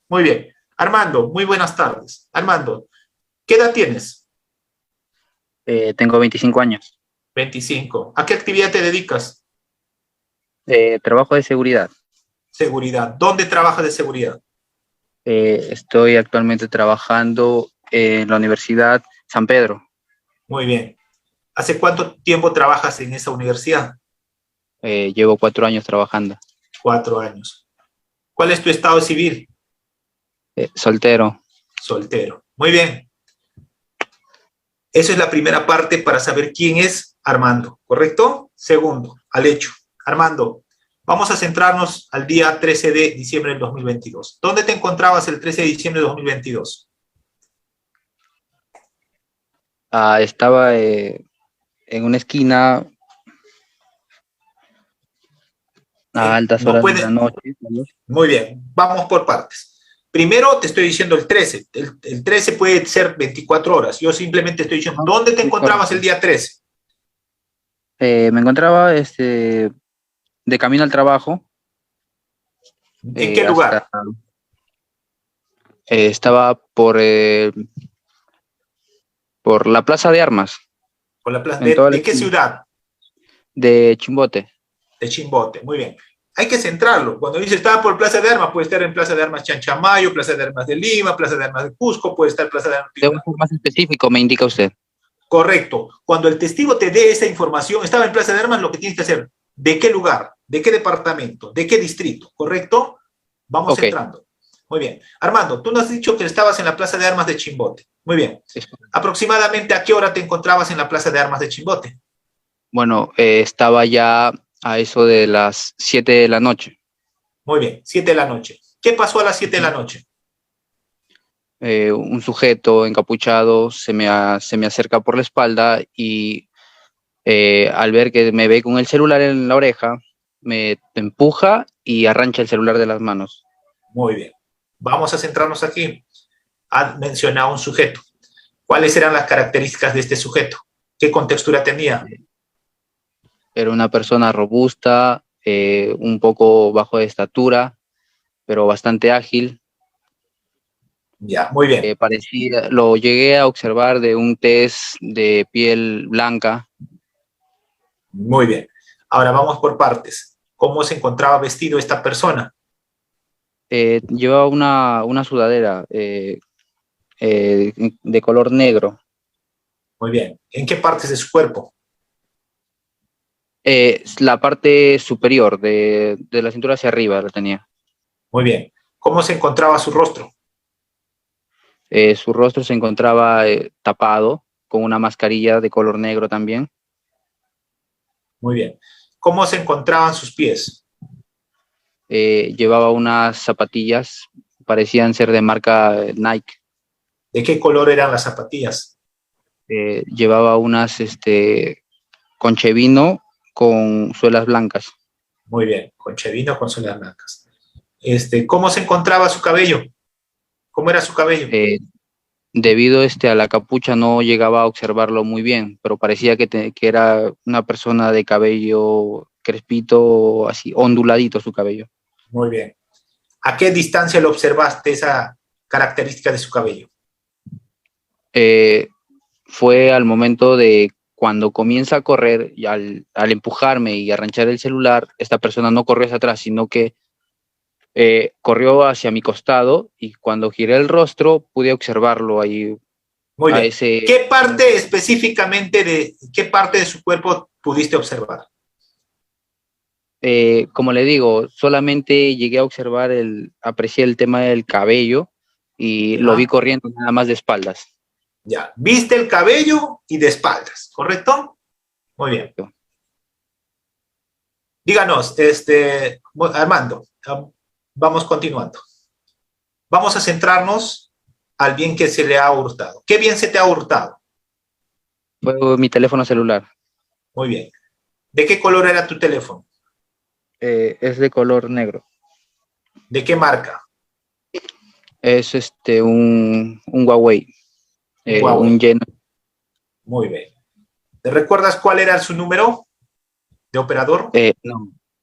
Muy bien. Armando, muy buenas tardes. Armando, ¿qué edad tienes? Tengo 25 años. 25. ¿A qué actividad te dedicas? Trabajo de seguridad. Seguridad. ¿Dónde trabajas de seguridad? Estoy actualmente trabajando en la Universidad San Pedro. Muy bien. ¿Hace cuánto tiempo trabajas en esa universidad? Llevo 4 años trabajando. 4 años. ¿Cuál es tu estado civil? Soltero. Soltero. Muy bien. Esa es la primera parte para saber quién es Armando, ¿correcto? Segundo, al hecho. Armando, vamos a centrarnos al día 13 de diciembre del 2022. ¿Dónde te encontrabas el 13 de diciembre de 2022? Estaba en una esquina a altas No horas puede- de la noche. Muy bien, vamos por partes. Primero te estoy diciendo el 13. El 13 puede ser 24 horas. Yo simplemente estoy diciendo, ¿dónde te encontrabas el día 13? Me encontraba de camino al trabajo. ¿En qué lugar? Estaba por la Plaza de Armas Con la plaza. en toda la ¿De qué esquina. ciudad? De Chimbote. De Chimbote, muy bien. Hay que centrarlo. Cuando dice estaba por Plaza de Armas, puede estar en Plaza de Armas Chanchamayo, Plaza de Armas de Lima, Plaza de Armas de Cusco, puede estar Plaza de Armas de Debo ser más específico, me indica usted. Correcto. Cuando el testigo te dé esa información, estaba en Plaza de Armas, lo que tienes que hacer, ¿de qué lugar? ¿De qué departamento? ¿De qué distrito? ¿Correcto? Vamos Ok. centrando. Muy bien. Armando, tú nos has dicho que estabas en la Plaza de Armas de Chimbote. Muy bien. ¿Aproximadamente a qué hora te encontrabas en la Plaza de Armas de Chimbote? Bueno, estaba ya a eso de las 7 de la noche. Muy bien, 7 de la noche. ¿Qué pasó a las 7 de la noche? Un sujeto encapuchado se me acerca por la espalda y al ver que me ve con el celular en la oreja, me empuja y arranca el celular de las manos. Muy bien. Vamos a centrarnos aquí. Ha mencionado un sujeto. ¿Cuáles eran las características de este sujeto? ¿Qué contextura tenía? Era una persona robusta, un poco bajo de estatura, pero bastante ágil. Ya, muy bien. Lo llegué a observar de un tez de piel blanca. Muy bien. Ahora vamos por partes. ¿Cómo se encontraba vestido esta persona? Llevaba una sudadera de color negro. Muy bien. ¿En qué partes de su cuerpo? La parte superior de la cintura hacia arriba la tenía. Muy bien. ¿Cómo se encontraba su rostro? Su rostro se encontraba tapado con una mascarilla de color negro también. Muy bien. ¿Cómo se encontraban sus pies? Llevaba unas zapatillas, parecían ser de marca Nike. ¿De qué color eran las zapatillas? Llevaba unas conchevino con suelas blancas. Muy bien. Conchevino con suelas blancas. ¿Cómo se encontraba su cabello? ¿Cómo era su cabello? Debido a la capucha no llegaba a observarlo muy bien, pero parecía que era una persona de cabello crespito, así onduladito su cabello. Muy bien. ¿A qué distancia lo observaste esa característica de su cabello? Fue al momento de cuando comienza a correr y al empujarme y arrancar el celular, esta persona no corrió hacia atrás, sino que corrió hacia mi costado y cuando giré el rostro pude observarlo ahí. Muy bien. ¿Qué parte específicamente qué parte de su cuerpo pudiste observar? Como le digo, solamente llegué a observar aprecié el tema del cabello y lo vi corriendo nada más de espaldas. Ya, viste el cabello y de espaldas, ¿correcto? Muy bien. Díganos, Armando, vamos continuando. Vamos a centrarnos al bien que se le ha hurtado. ¿Qué bien se te ha hurtado? Fue mi teléfono celular. Muy bien. ¿De qué color era tu teléfono? Es de color negro. ¿De qué marca? Es un Huawei. Huawei. Un Gen. Muy bien. ¿Te recuerdas cuál era su número de operador?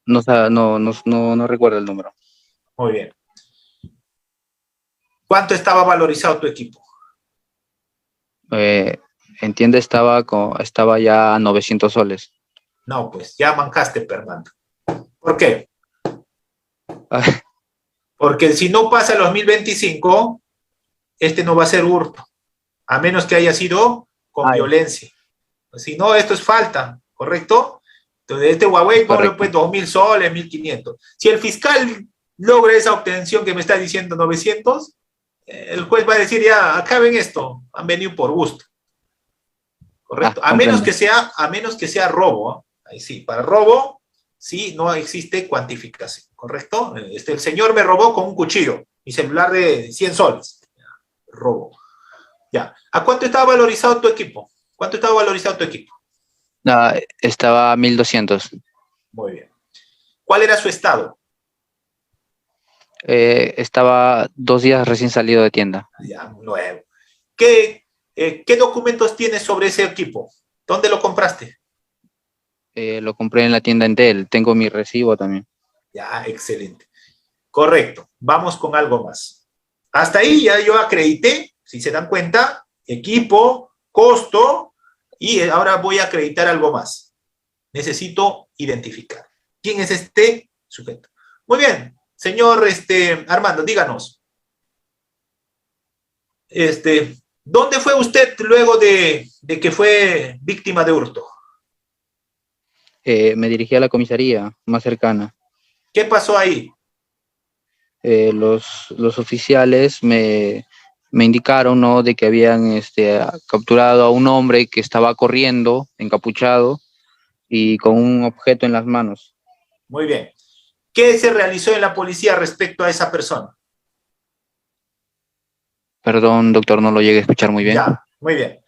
No recuerdo el número. Muy bien. ¿Cuánto estaba valorizado tu equipo? En tienda estaba ya a 900 soles. No, pues ya mancaste, Fernando. ¿Por qué? Porque si no pasa el 2025, no va a ser hurto, a menos que haya sido con violencia. Si no, esto es falta, ¿correcto? Entonces, Huawei, ponle pues 2.000 soles, 1.500. Si el fiscal logra esa obtención que me está diciendo 900, el juez va a decir, ya, acaben esto, han venido por gusto. ¿Correcto? A menos que sea robo, ¿eh? Ahí sí, para robo, sí, no existe cuantificación, ¿correcto? El señor me robó con un cuchillo, mi celular de 100 soles. Robo. Ya. ¿A cuánto estaba valorizado tu equipo? ¿Cuánto estaba valorizado tu equipo? Estaba a 1.200. Muy bien. ¿Cuál era su estado? Estaba 2 días recién salido de tienda. Ya, nuevo. ¿Qué documentos tienes sobre ese equipo? ¿Dónde lo compraste? Lo compré en la tienda Entel. Tengo mi recibo también. Ya, excelente. Correcto. Vamos con algo más. Hasta ahí ya yo acredité, si se dan cuenta, equipo, costo, y ahora voy a acreditar algo más. Necesito identificar. ¿Quién es este sujeto? Muy bien. Señor Armando, díganos. ¿Dónde fue usted luego de que fue víctima de hurto? Me dirigí a la comisaría más cercana. ¿Qué pasó ahí? Los oficiales me indicaron, ¿no?, de que habían capturado a un hombre que estaba corriendo, encapuchado y con un objeto en las manos. Muy bien. ¿Qué se realizó en la policía respecto a esa persona? Perdón, doctor, no lo llegué a escuchar muy bien. Ya, muy bien.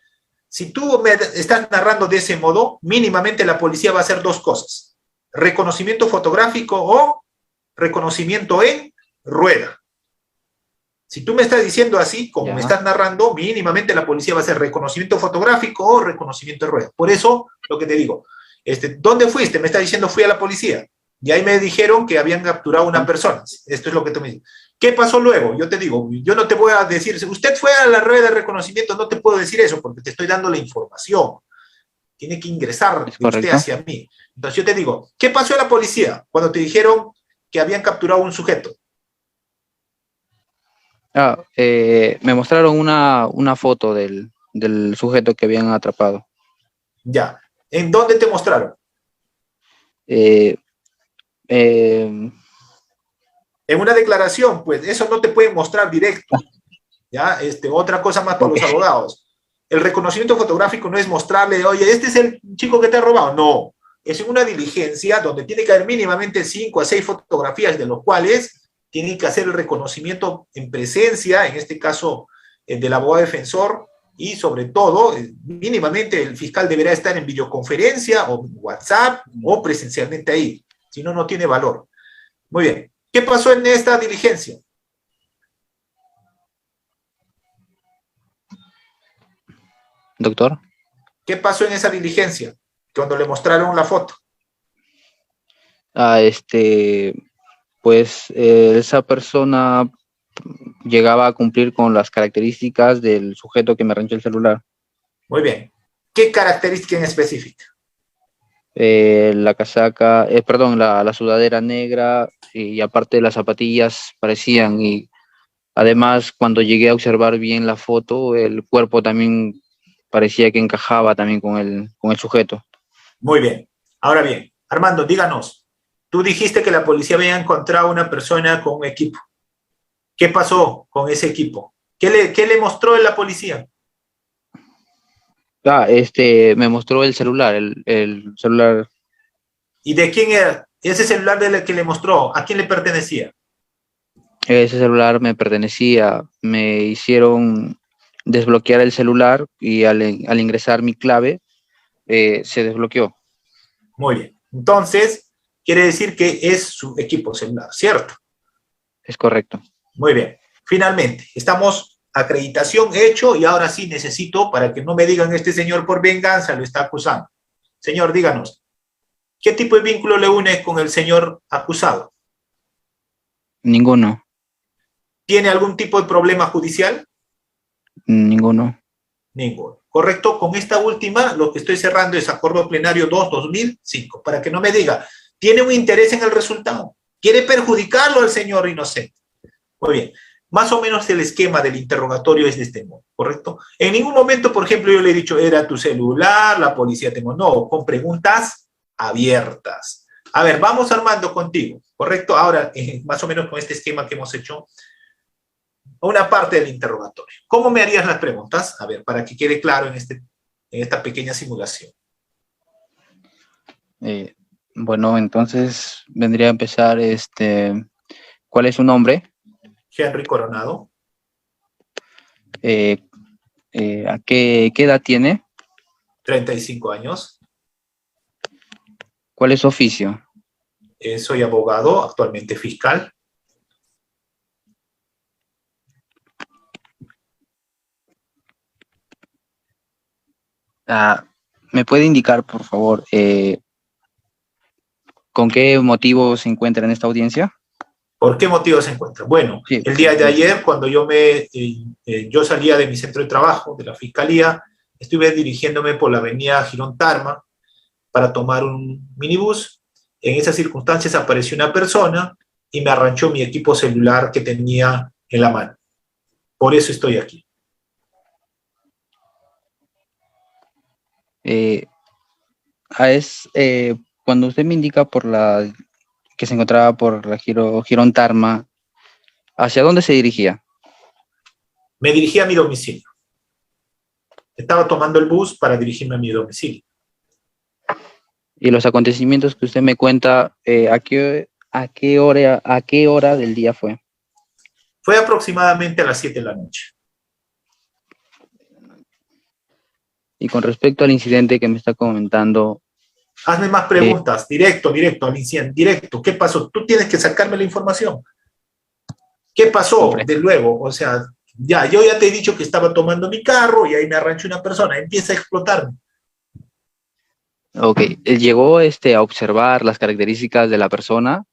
Si tú me estás narrando de ese modo, mínimamente la policía va a hacer dos cosas. Reconocimiento fotográfico o reconocimiento en rueda. Si tú me estás diciendo así, como me estás narrando, mínimamente la policía va a hacer reconocimiento fotográfico o reconocimiento en rueda. Por eso, lo que te digo, ¿dónde fuiste? Me estás diciendo, fui a la policía. Y ahí me dijeron que habían capturado a una persona. Esto es lo que tú me dices. ¿Qué pasó luego? Yo te digo, yo no te voy a decir, si usted fue a la rueda de reconocimiento, no te puedo decir eso porque te estoy dando la información. Tiene que ingresar de usted hacia mí. Entonces yo te digo, ¿qué pasó a la policía cuando te dijeron que habían capturado a un sujeto? Me mostraron una foto del sujeto que habían atrapado. Ya. ¿En dónde te mostraron? En una declaración, pues eso no te pueden mostrar directo. ¿Ya? Otra cosa más para los abogados. El reconocimiento fotográfico no es mostrarle, oye, este es el chico que te ha robado. No. Es en una diligencia donde tiene que haber mínimamente 5 a 6 fotografías, de los cuales tienen que hacer el reconocimiento en presencia, en este caso del abogado defensor, y sobre todo, mínimamente el fiscal deberá estar en videoconferencia o WhatsApp o presencialmente ahí. Si no, no tiene valor. Muy bien. ¿Qué pasó en esta diligencia? Doctor. ¿Qué pasó en esa diligencia cuando le mostraron la foto? Pues esa persona llegaba a cumplir con las características del sujeto que me arrancó el celular. Muy bien. ¿Qué característica en específica? La casaca, la sudadera negra y aparte las zapatillas parecían, y además cuando llegué a observar bien la foto, el cuerpo también parecía que encajaba también con el sujeto. Muy bien. Ahora bien, Armando, díganos, tú dijiste que la policía había encontrado una persona con un equipo. ¿Qué pasó con ese equipo? ¿Qué le mostró la policía? Me mostró el celular, el celular. ¿Y de quién era? Ese celular del que le mostró, ¿a quién le pertenecía? Ese celular me pertenecía, me hicieron desbloquear el celular y al ingresar mi clave se desbloqueó. Muy bien. Entonces, quiere decir que es su equipo celular, ¿cierto? Es correcto. Muy bien. Finalmente, estamos acreditación hecho y ahora sí necesito, para que no me digan este señor por venganza, lo está acusando. Señor, díganos, ¿qué tipo de vínculo le une con el señor acusado? Ninguno, ¿Tiene algún tipo de problema judicial? ninguno. Ninguno. Correcto, con esta última lo que estoy cerrando es acuerdo plenario 2/2005, para que no me diga, tiene un interés en el resultado, quiere perjudicarlo al señor inocente. Muy bien, más o menos el esquema del interrogatorio es de este modo, ¿correcto? En ningún momento, por ejemplo, yo le he dicho, era tu celular, la policía te... No, con preguntas abiertas. A ver, vamos armando contigo, ¿correcto? Ahora, más o menos con este esquema que hemos hecho, una parte del interrogatorio. ¿Cómo me harías las preguntas? A ver, para que quede claro en esta pequeña simulación. Bueno, entonces vendría a empezar, ¿cuál es su nombre? Henry Coronado, ¿A qué edad tiene? 35 años, ¿Cuál es su oficio? soy abogado, actualmente fiscal. ¿Me puede indicar, por favor, con qué motivo se encuentra en esta audiencia? ¿Por qué motivo se encuentra? Bueno, Sí. el día de ayer, cuando yo salía de mi centro de trabajo, de la fiscalía, estuve dirigiéndome por la avenida Girón Tarma para tomar un minibús. En esas circunstancias apareció una persona y me arranchó mi equipo celular que tenía en la mano. Por eso estoy aquí. Cuando usted me indica que se encontraba por la Girón Tarma, ¿hacia dónde se dirigía? Me dirigí a mi domicilio. Estaba tomando el bus para dirigirme a mi domicilio. Y los acontecimientos que usted me cuenta, ¿a qué hora del día fue? Fue aproximadamente a las 7 de la noche. Y con respecto al incidente que me está comentando, Hazme más preguntas, directo, al incidente, directo. ¿Qué pasó? Tú tienes que sacarme la información. ¿Qué pasó? De luego, o sea, yo ya te he dicho que estaba tomando mi carro y ahí me arranchó una persona, empieza a explotarme. ok, él llegó a observar las características de la persona.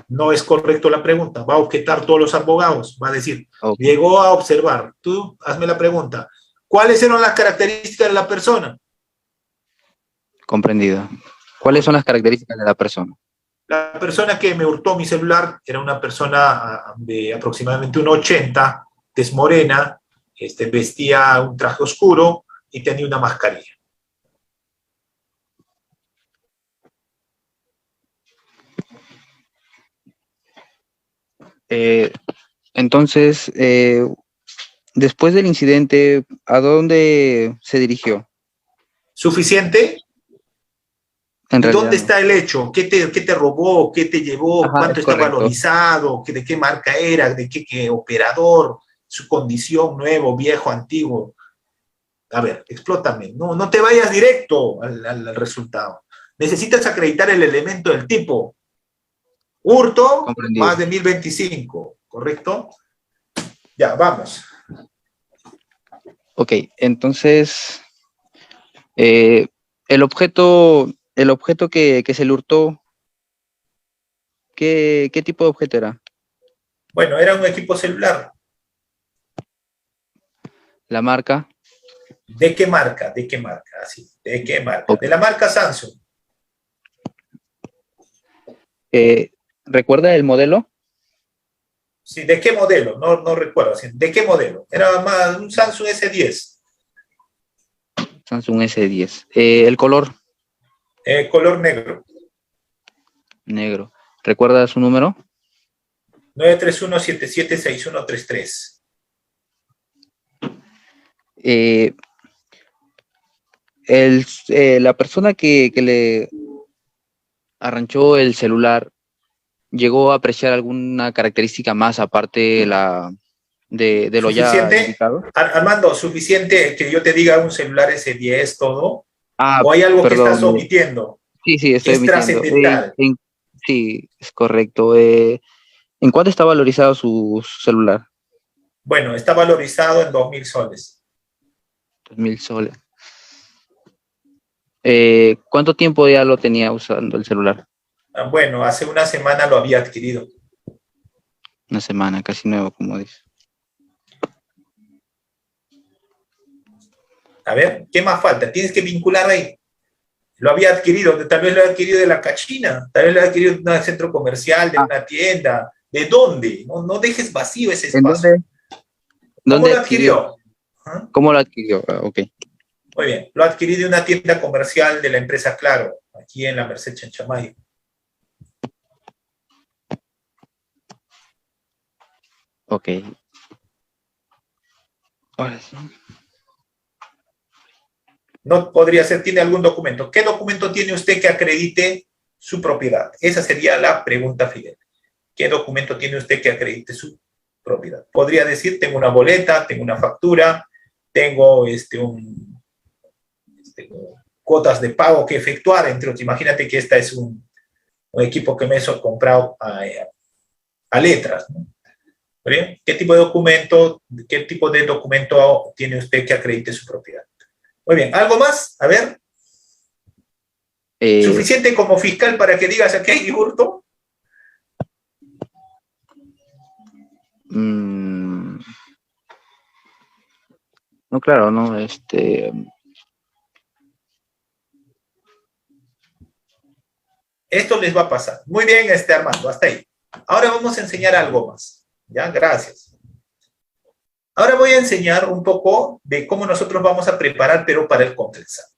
No es correcto la pregunta, va a objetar todos los abogados, va a decir, Okay. llegó a observar. Tú hazme la pregunta, ¿cuáles eran las características de la persona? Comprendido. ¿Cuáles son las características de la persona? La persona que me hurtó mi celular era una persona de aproximadamente 1,80, tez morena, vestía un traje oscuro y tenía una mascarilla. Entonces, después del incidente, ¿a dónde se dirigió? ¿Suficiente? En ¿Y realidad, dónde no. está el hecho? ¿Qué te robó? ¿Qué te llevó? Ajá, ¿Cuánto es está correcto. valorizado? ¿De qué marca era? ¿De qué operador? ¿Su condición? ¿Nuevo, viejo, antiguo? A ver, explótame. No te vayas directo al resultado. Necesitas acreditar el elemento del tipo. Hurto, Comprendido. más de 1025, ¿correcto? Ya, vamos. Ok, entonces, el objeto que se le hurtó, ¿qué tipo de objeto era? Bueno, era un equipo celular. ¿La marca? ¿De qué marca? ¿De qué marca? Así, ¿de qué marca? Ok. De la marca Samsung. ¿Recuerda el modelo? Sí, ¿de qué modelo? No recuerdo. ¿De qué modelo? Era más un Samsung S10. Samsung S10. El color Color negro. negro. ¿Recuerda su número? 931776133. La persona que le arranchó el celular, ¿llegó a apreciar alguna característica más aparte de lo ya ¿Suficiente? indicado? Armando, ¿suficiente que yo te diga un celular S10 todo? Ah, ¿O hay algo que perdón. estás omitiendo? Sí, estoy Es omitiendo. trascendental. Sí, es correcto. ¿En cuánto está valorizado su celular? Bueno, está valorizado en 2.000 soles. 2.000 soles. ¿Cuánto tiempo ya lo tenía usando el celular? Bueno, hace una semana lo había adquirido. Una semana, casi nuevo, como dice. A ver, ¿qué más falta? Tienes que vincular ahí. Lo había adquirido, tal vez lo había adquirido de la cachina, tal vez lo había adquirido de un centro comercial, de una tienda. ¿De dónde? No dejes vacío ese ¿En espacio. ¿Cómo dónde lo adquirió? ¿Ah? ¿Cómo lo adquirió? Ok. Muy bien, lo adquirí de una tienda comercial de la empresa Claro, aquí en la Merced Chanchamayo. Ok. Ahora sí. No podría ser, tiene algún documento. ¿Qué documento tiene usted que acredite su propiedad? Esa sería la pregunta, Fidel. ¿Qué documento tiene usted que acredite su propiedad? Podría decir, tengo una boleta, tengo una factura, tengo cuotas de pago que efectuar, entre otros. Imagínate que esta es un equipo que me he comprado a letras, ¿no? ¿Bien? ¿Qué tipo de documento tiene usted que acredite su propiedad? Muy bien, ¿algo más? A ver. ¿Suficiente como fiscal para que digas aquí hay hurto? No, claro, no, Esto les va a pasar. Muy bien, Armando, hasta ahí. Ahora vamos a enseñar algo más. ¿Ya? Gracias. Ahora voy a enseñar un poco de cómo nosotros vamos a preparar, pero para el contraexamen.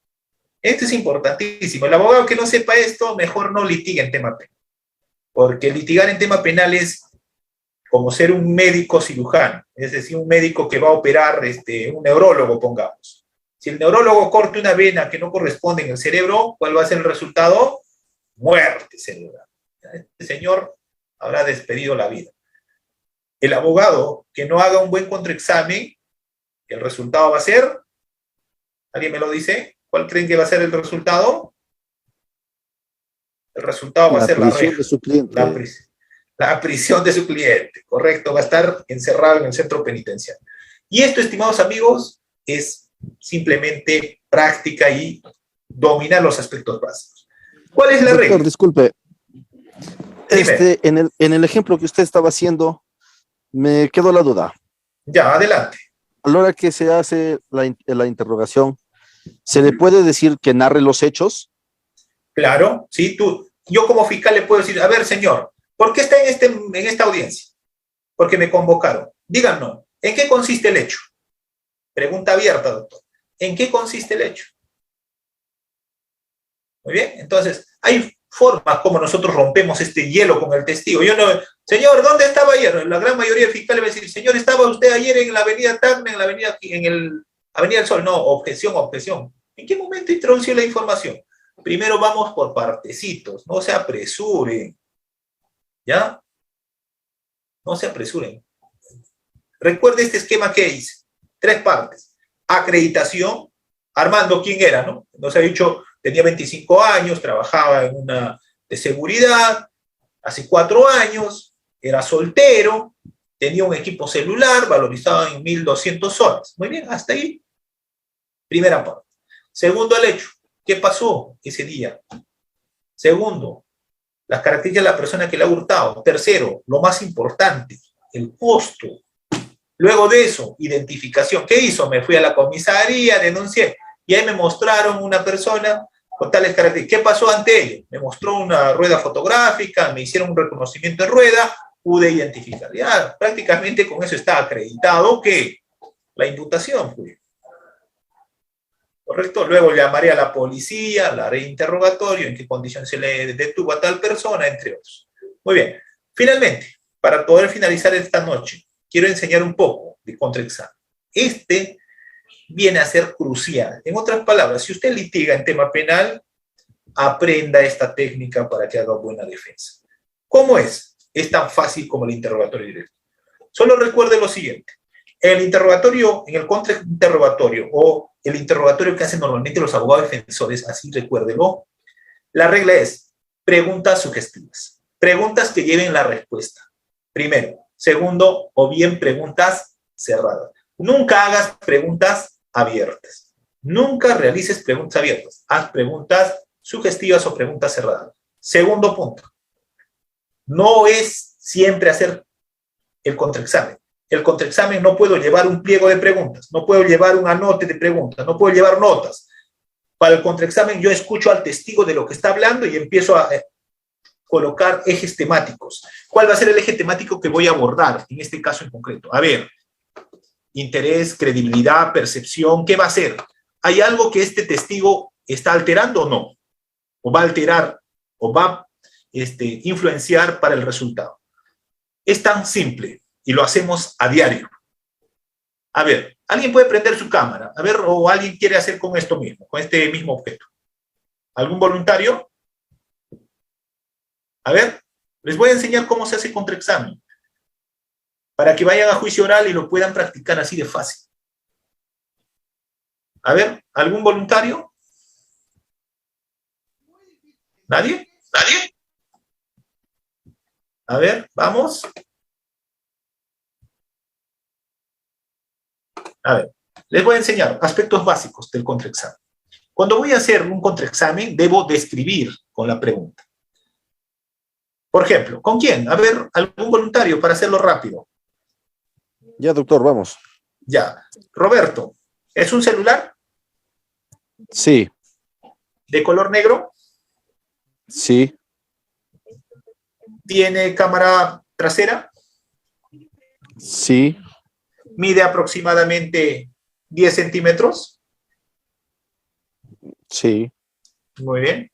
Esto es importantísimo. El abogado que no sepa esto, mejor no litigue en tema penal. Porque litigar en tema penal es como ser un médico cirujano, es decir, un médico que va a operar, un neurólogo, pongamos. Si el neurólogo corta una vena que no corresponde en el cerebro, ¿cuál va a ser el resultado? Muerte cerebral. Este señor habrá despedido la vida. El abogado que no haga un buen contraexamen, el resultado va a ser, ¿alguien me lo dice? ¿Cuál creen que va a ser el resultado? El resultado va a ser la prisión reja, de su cliente. la prisión de su cliente, correcto, va a estar encerrado en el centro penitenciario. Y esto, estimados amigos, es simplemente práctica y dominar los aspectos básicos. ¿Cuál es la regla? Doctor, disculpe. Dime. En el ejemplo que usted estaba haciendo, me quedó la duda. Ya, adelante. A la hora que se hace la interrogación, ¿se le puede decir que narre los hechos? Claro, sí, yo como fiscal le puedo decir, a ver, señor, ¿por qué está en esta audiencia? Porque me convocaron. Díganos, ¿en qué consiste el hecho? Pregunta abierta, doctor. ¿En qué consiste el hecho? Muy bien, entonces, hay formas como nosotros rompemos este hielo con el testigo. Yo no, señor, ¿dónde estaba ayer? La gran mayoría de fiscales va a decir, señor, ¿estaba usted ayer en la avenida Tacna, en la avenida del Sol? No, objeción. ¿En qué momento introdució la información? Primero vamos por partecitos, no se apresuren. ¿Ya? No se apresuren. Recuerde este esquema que hice. 3 partes. Acreditación. Armando, ¿quién era? ¿No? Nos ha dicho, tenía 25 años, trabajaba en una de seguridad, hace 4 años, era soltero, tenía un equipo celular valorizado en 1.200 soles. Muy bien, hasta ahí. Primera parte. Segundo, el hecho. ¿Qué pasó ese día? Segundo, las características de la persona que le ha hurtado. Tercero, lo más importante, el costo. Luego de eso, identificación. ¿Qué hizo? Me fui a la comisaría, denuncié, y ahí me mostraron una persona con tales características. ¿Qué pasó ante ella? Me mostró una rueda fotográfica, me hicieron un reconocimiento de rueda, pude identificar. Ya prácticamente con eso está acreditado que la imputación fue. ¿Correcto? Luego llamaré a la policía, la haré interrogatorio, en qué condición se le detuvo a tal persona, entre otros. Muy bien. Finalmente, para poder finalizar esta noche, quiero enseñar un poco de contraexamen. Viene a ser crucial. En otras palabras, si usted litiga en tema penal, aprenda esta técnica para que haga buena defensa. ¿Cómo es? Es tan fácil como el interrogatorio directo. Solo recuerde lo siguiente. En el interrogatorio, en el contrainterrogatorio o el interrogatorio que hacen normalmente los abogados defensores, así recuérdelo, la regla es preguntas sugestivas. Preguntas que lleven la respuesta. Primero. Segundo, o bien preguntas cerradas. Nunca hagas preguntas abiertas. Nunca realices preguntas abiertas. Haz preguntas sugestivas o preguntas cerradas. Segundo punto. No es siempre hacer el contraexamen. El contraexamen no puedo llevar un pliego de preguntas, no puedo llevar un anote de preguntas, no puedo llevar notas. Para el contraexamen yo escucho al testigo de lo que está hablando y empiezo a colocar ejes temáticos. ¿Cuál va a ser el eje temático que voy a abordar en este caso en concreto? A ver, interés, credibilidad, percepción, ¿qué va a hacer? ¿Hay algo que este testigo está alterando o no? ¿O va a alterar o va a influenciar para el resultado? Es tan simple y lo hacemos a diario. A ver, alguien puede prender su cámara, a ver, o alguien quiere hacer con esto mismo, con este mismo objeto. ¿Algún voluntario? A ver, les voy a enseñar cómo se hace contraexamen, para que vayan a juicio oral y lo puedan practicar así de fácil. A ver, ¿algún voluntario? ¿Nadie? ¿Nadie? A ver, vamos. A ver, les voy a enseñar aspectos básicos del contraexamen. Cuando voy a hacer un contraexamen, debo describir con la pregunta. Por ejemplo, ¿con quién? A ver, algún voluntario para hacerlo rápido. Ya, doctor, vamos. Ya. Roberto, ¿es un celular? Sí, ¿De color negro? sí, ¿Tiene cámara trasera? sí, ¿Mide aproximadamente 10 centímetros? sí. Muy bien.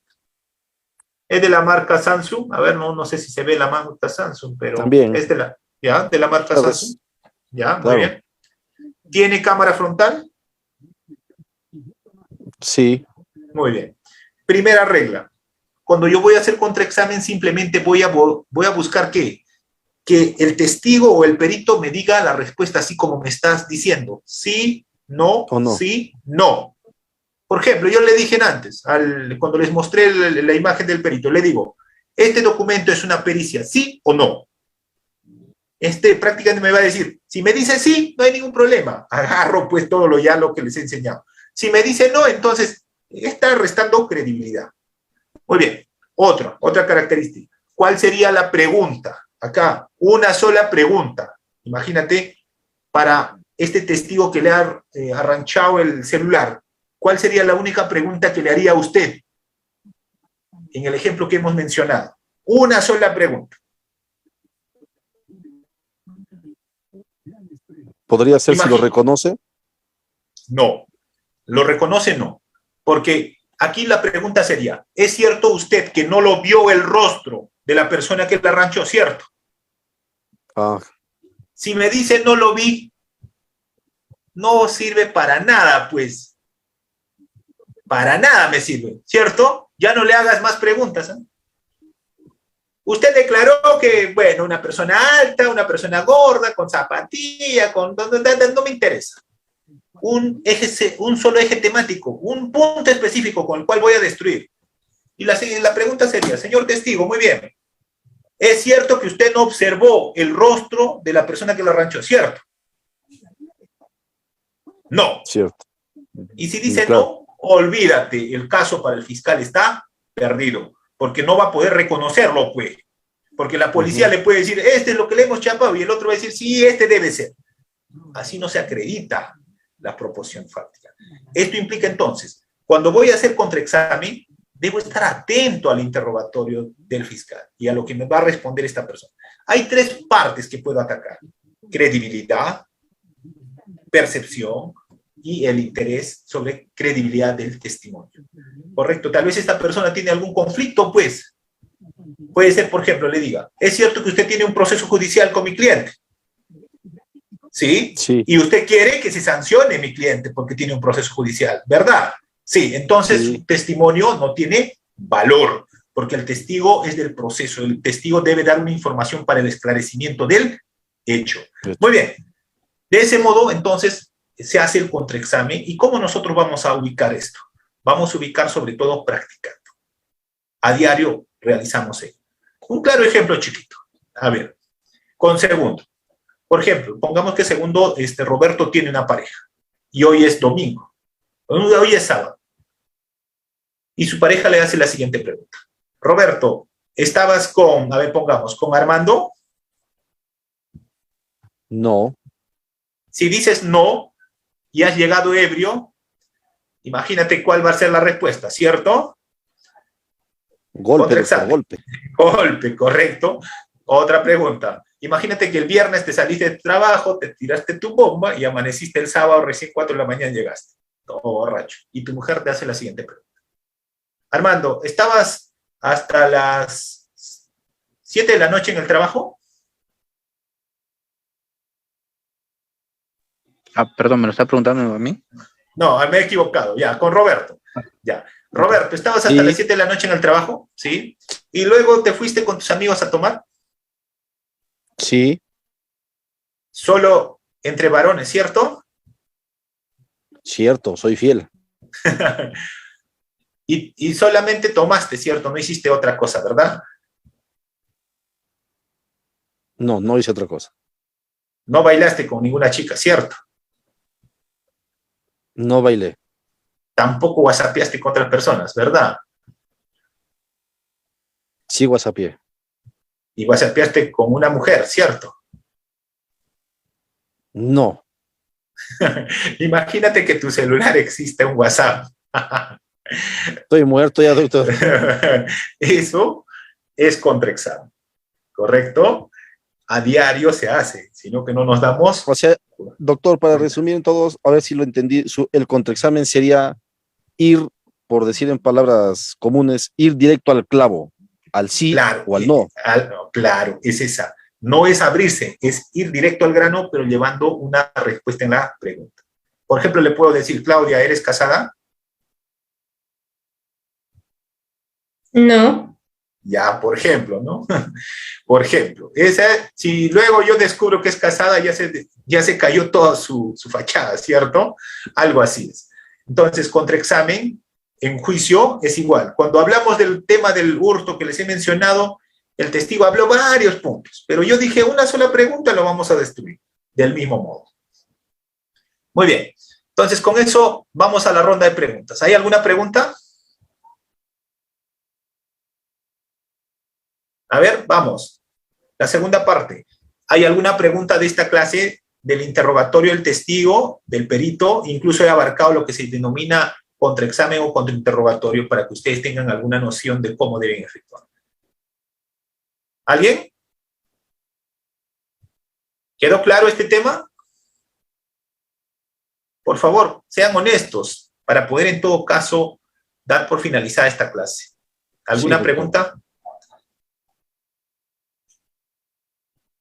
¿Es de la marca Samsung? A ver, no sé si se ve la marca Samsung, pero También. es de la marca Claro, Samsung. Ya, muy claro. bien. ¿Tiene cámara frontal? Sí, Muy bien. Primera regla. Cuando yo voy a hacer contraexamen, simplemente voy a buscar ¿qué? Que el testigo o el perito me diga la respuesta así como me estás diciendo. Sí, no, o no. sí, no. Por ejemplo, yo le dije antes, cuando les mostré la imagen del perito, le digo, ¿este documento es una pericia, sí o no? Prácticamente me va a decir, si me dice sí, no hay ningún problema. Agarro pues todo lo que les he enseñado. Si me dice no, entonces está restando credibilidad. Muy bien. Otra característica. ¿Cuál sería la pregunta? Acá, una sola pregunta. Imagínate, para este testigo que le ha arranchado el celular, ¿cuál sería la única pregunta que le haría a usted? En el ejemplo que hemos mencionado. Una sola pregunta. ¿Podría ser si lo reconoce? No. ¿Lo reconoce? No. Porque aquí la pregunta sería, ¿es cierto usted que no lo vio el rostro de la persona que le arranchó, cierto? Ah, Si me dice no lo vi, no sirve para nada, pues. Para nada me sirve, ¿cierto? Ya no le hagas más preguntas. ¿Eh? Usted declaró que, bueno, una persona alta, una persona gorda, con zapatilla, no me interesa. Un solo eje temático, un punto específico con el cual voy a destruir. Y la pregunta sería, señor testigo, muy bien, ¿es cierto que usted no observó el rostro de la persona que lo arranchó? ¿Cierto? No. cierto. Y si dice Claro. no, olvídate, el caso para el fiscal está perdido, porque no va a poder reconocerlo, pues. Porque la policía le puede decir, este es lo que le hemos chapado, y el otro va a decir, sí, este debe ser. Así no se acredita la proporción fáctica. Esto implica entonces, cuando voy a hacer contraexamen, debo estar atento al interrogatorio del fiscal y a lo que me va a responder esta persona. Hay tres partes que puedo atacar: credibilidad, percepción y el interés sobre credibilidad del testimonio. Correcto, tal vez esta persona tiene algún conflicto, pues. Puede ser, por ejemplo, le diga, ¿es cierto que usted tiene un proceso judicial con mi cliente? ¿Sí? Sí. Y usted quiere que se sancione mi cliente porque tiene un proceso judicial, ¿verdad? Sí, entonces Sí. su testimonio no tiene valor, porque el testigo es del proceso, el testigo debe dar una información para el esclarecimiento del hecho. Muy bien, de ese modo, entonces, se hace el contraexamen. ¿Y cómo nosotros vamos a ubicar esto? Vamos a ubicar sobre todo practicando. A diario realizamos ello. Un claro ejemplo chiquito. A ver, con segundo. Por ejemplo, pongamos que segundo, Roberto tiene una pareja y hoy es domingo. Hoy es sábado. Y su pareja le hace la siguiente pregunta. Roberto, ¿estabas con, a ver, pongamos, con Armando? No. Si dices no y has llegado ebrio, imagínate cuál va a ser la respuesta, ¿cierto? Golpe, doctor, golpe. Golpe, correcto. Otra pregunta. Imagínate que el viernes te saliste de trabajo, te tiraste tu bomba y amaneciste el sábado, recién 4 de la mañana llegaste, todo borracho. Y tu mujer te hace la siguiente pregunta. Armando, ¿estabas hasta las 7 de la noche en el trabajo? Perdón, ¿me lo está preguntando a mí? No, me he equivocado, ya, con Roberto. Ya. Roberto, ¿estabas hasta las 7 de la noche en el trabajo? Sí. ¿Y luego te fuiste con tus amigos a tomar? Sí. Solo entre varones, ¿cierto? Cierto, soy fiel. y solamente tomaste, ¿cierto? No hiciste otra cosa, ¿verdad? No, no hice otra cosa. No bailaste con ninguna chica, ¿cierto? No bailé. Tampoco whatsappeaste con otras personas, ¿verdad? Sí, whatsappeé. Y whatsappeaste con una mujer, ¿cierto? No. Imagínate que tu celular existe un WhatsApp. Estoy muerto ya, doctor. Eso es contraexamen, ¿correcto? A diario se hace, sino que no nos damos... O sea, doctor, para resumir en todos, a ver si lo entendí, el contraexamen sería ir, por decir en palabras comunes, ir directo al clavo, al sí claro, o al no. Claro, es esa. No es abrirse, es ir directo al grano, pero llevando una respuesta en la pregunta. Por ejemplo, le puedo decir, Claudia, ¿eres casada? No. Ya, por ejemplo, ¿no? Por ejemplo, si luego yo descubro que es casada, ya se cayó toda su fachada, ¿cierto? Algo así es. Entonces, contraexamen en juicio es igual. Cuando hablamos del tema del hurto que les he mencionado, el testigo habló varios puntos, pero yo dije una sola pregunta, lo vamos a destruir, del mismo modo. Muy bien. Entonces, con eso vamos a la ronda de preguntas. ¿Hay alguna pregunta? A ver, vamos. La segunda parte. ¿Hay alguna pregunta de esta clase del interrogatorio del testigo, del perito? Incluso he abarcado lo que se denomina contraexamen o contrainterrogatorio para que ustedes tengan alguna noción de cómo deben efectuar. ¿Alguien? ¿Quedó claro este tema? Por favor, sean honestos para poder en todo caso dar por finalizada esta clase. ¿Alguna pregunta?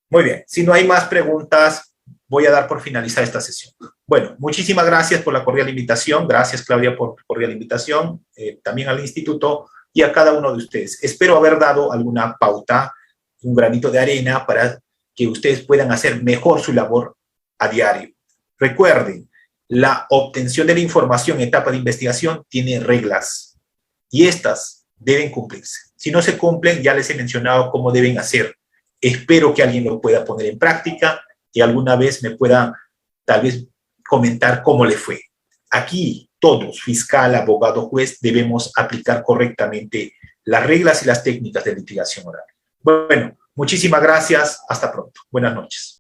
Muy bien, si no hay más preguntas, voy a dar por finalizada esta sesión. Bueno, muchísimas gracias por la cordial invitación. Gracias, Claudia, por la cordial invitación. También al instituto y a cada uno de ustedes. Espero haber dado alguna pauta, un granito de arena para que ustedes puedan hacer mejor su labor a diario. Recuerden, la obtención de la información en etapa de investigación tiene reglas y estas deben cumplirse. Si no se cumplen, ya les he mencionado cómo deben hacer. Espero que alguien lo pueda poner en práctica y alguna vez me pueda tal vez comentar cómo le fue. Aquí todos, fiscal, abogado, juez, debemos aplicar correctamente las reglas y las técnicas de litigación oral. Bueno, muchísimas gracias. Hasta pronto. Buenas noches.